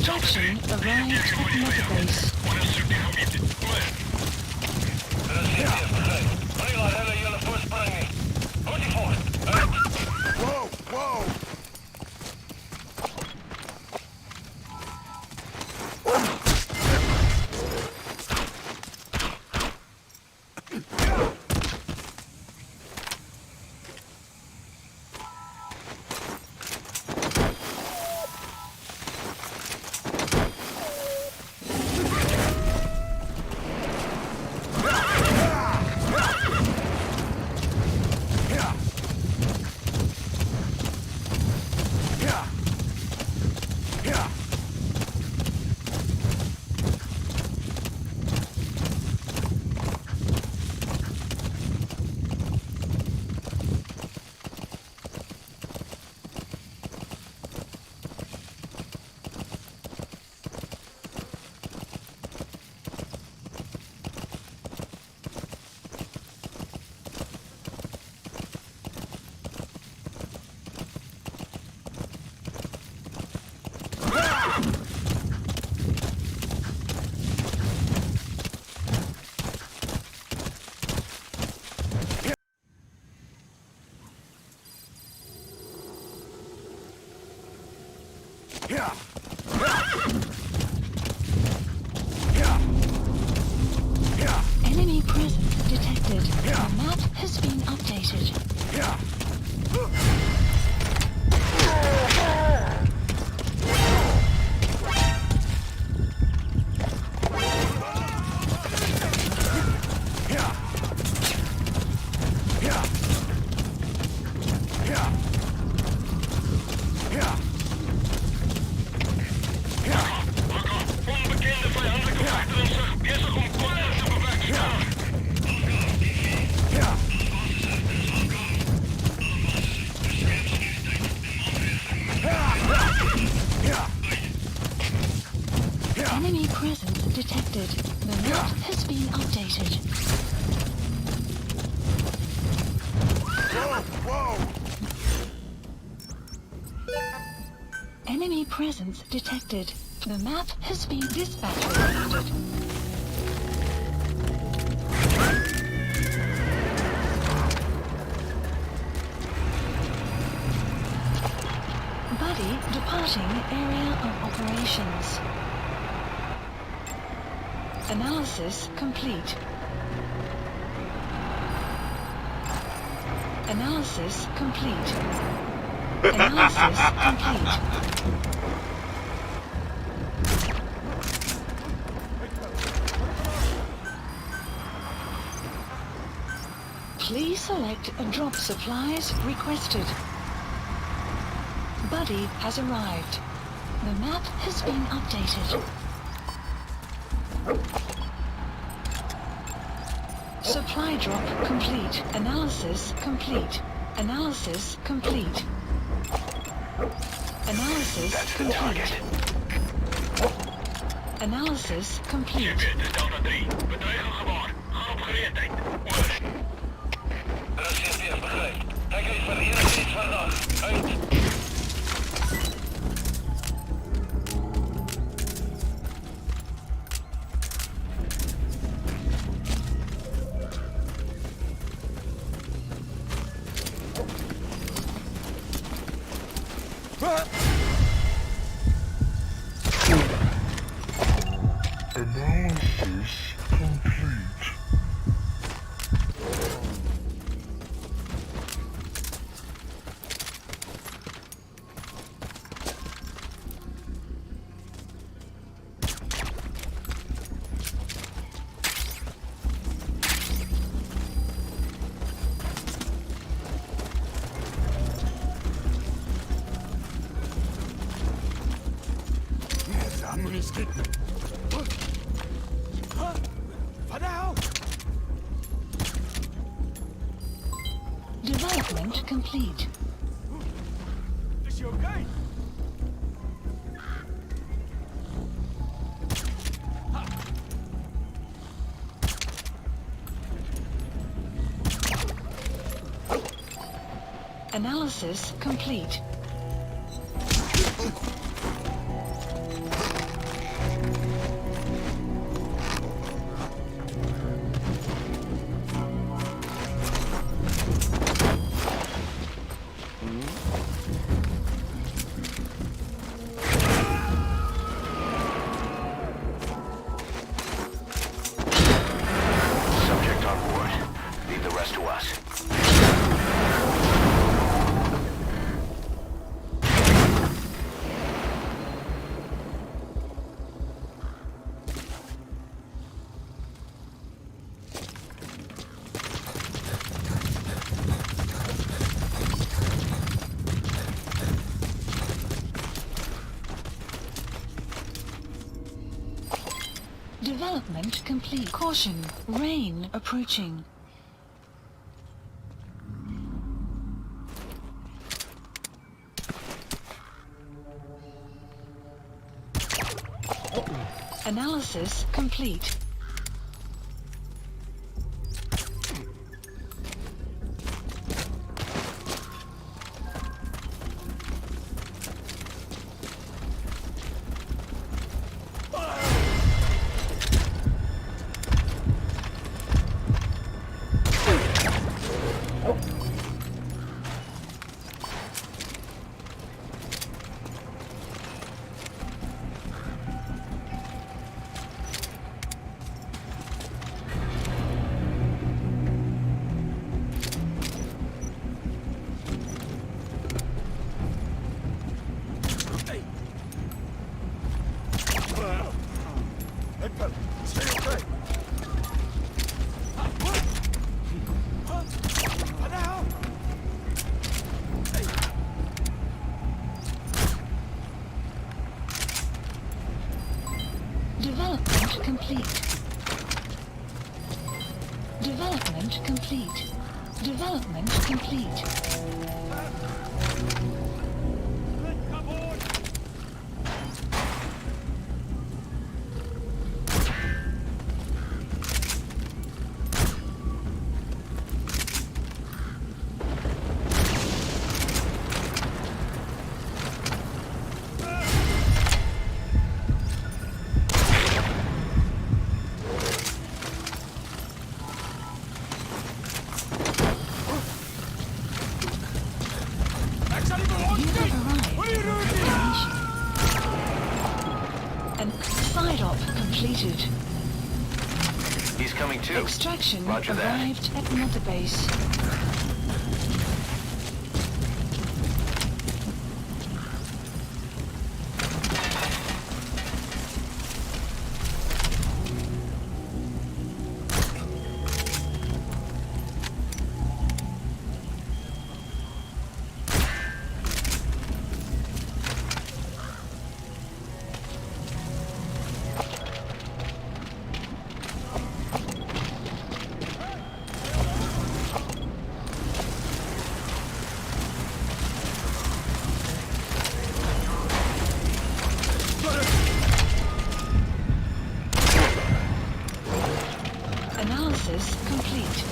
Extraction arrived at Motorbase. Whoa, whoa! Enemy presence detected. The map has been updated. Onbekende vijandelijke vechteren zich bezig om konijn te bewerkstelligen. Enemy presence detected. The map has been updated. Whoa! Enemy presence detected. The map has been dispatched. Loaded. Buddy departing area of operations. Analysis complete. Analysis complete. Analysis complete. Please select a drop supplies requested. Buddy has arrived. The map has been updated. Supply drop complete. Analysis complete. Analysis complete. Analysis That's the complete. target. Analysis complete. CP, Delta 3. Bedreiging gewaar. Ga op gereedheid. Over. CP, begrijp. Kijk eens van hier is iets vandaag. Uit. Analysis complete. Yes, I'm risking. Development complete. Is she okay? Analysis complete. Development complete. Caution. Rain approaching. Analysis complete. Development complete. Development complete. Development complete. Completed. He's coming too. Extraction Roger that. arrived at Mother Base. Analysis complete.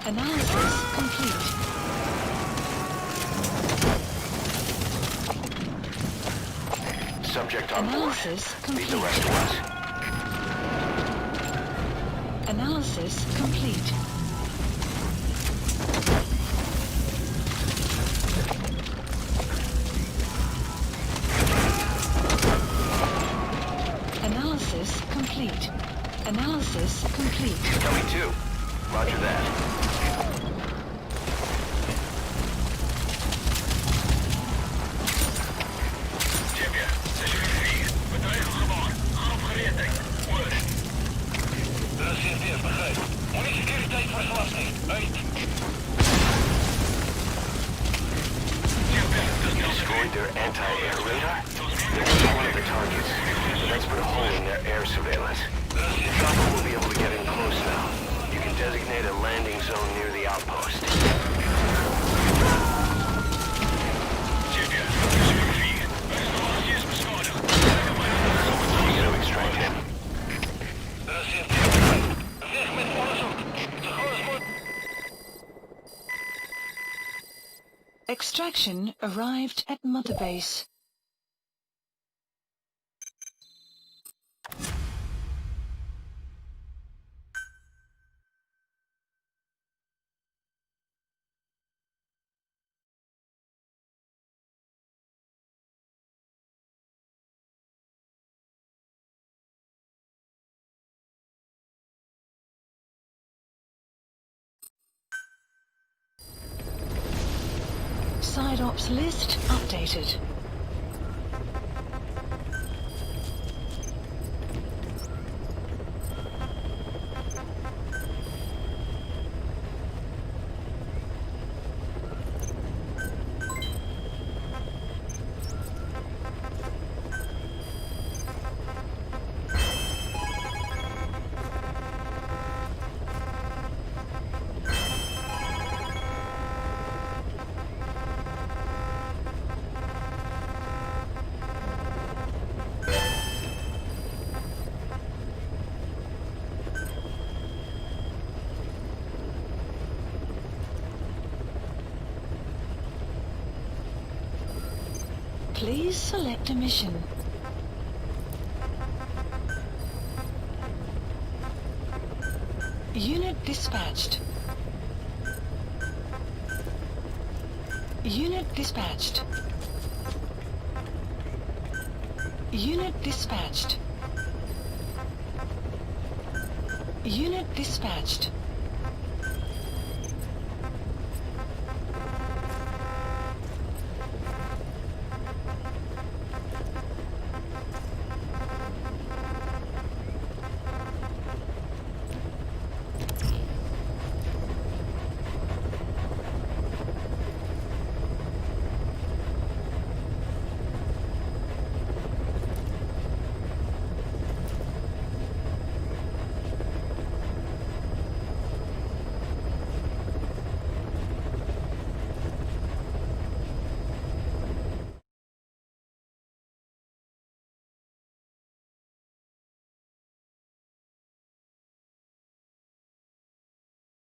Analysis complete. Subject on board. Analysis Leave the complete. rest to us. Analysis complete. Analysis complete. Analysis complete. Coming too. Roger that. Ciebie, C-4. Bedreigend gevaar. Gaan op gereedheid. Over. Dat is CFD, begrepen. Munisecuriteit voor gelasting. Uit. Destroyed their anti-air radar? They're just one of the targets. But that's put a hole in their air surveillance. Chopper will be able to get in close now. You can designate a landing zone near the outpost. Ciebie, C-4. Installatie is beschadigd. We need to extract him. Dat is CFD, begrepen. Weg met onderzoek. Zo gauw als mogelijk. Extraction arrived at Mother Base. Side ops list updated. Please select a mission. Unit dispatched. Unit dispatched. Unit dispatched. Unit dispatched.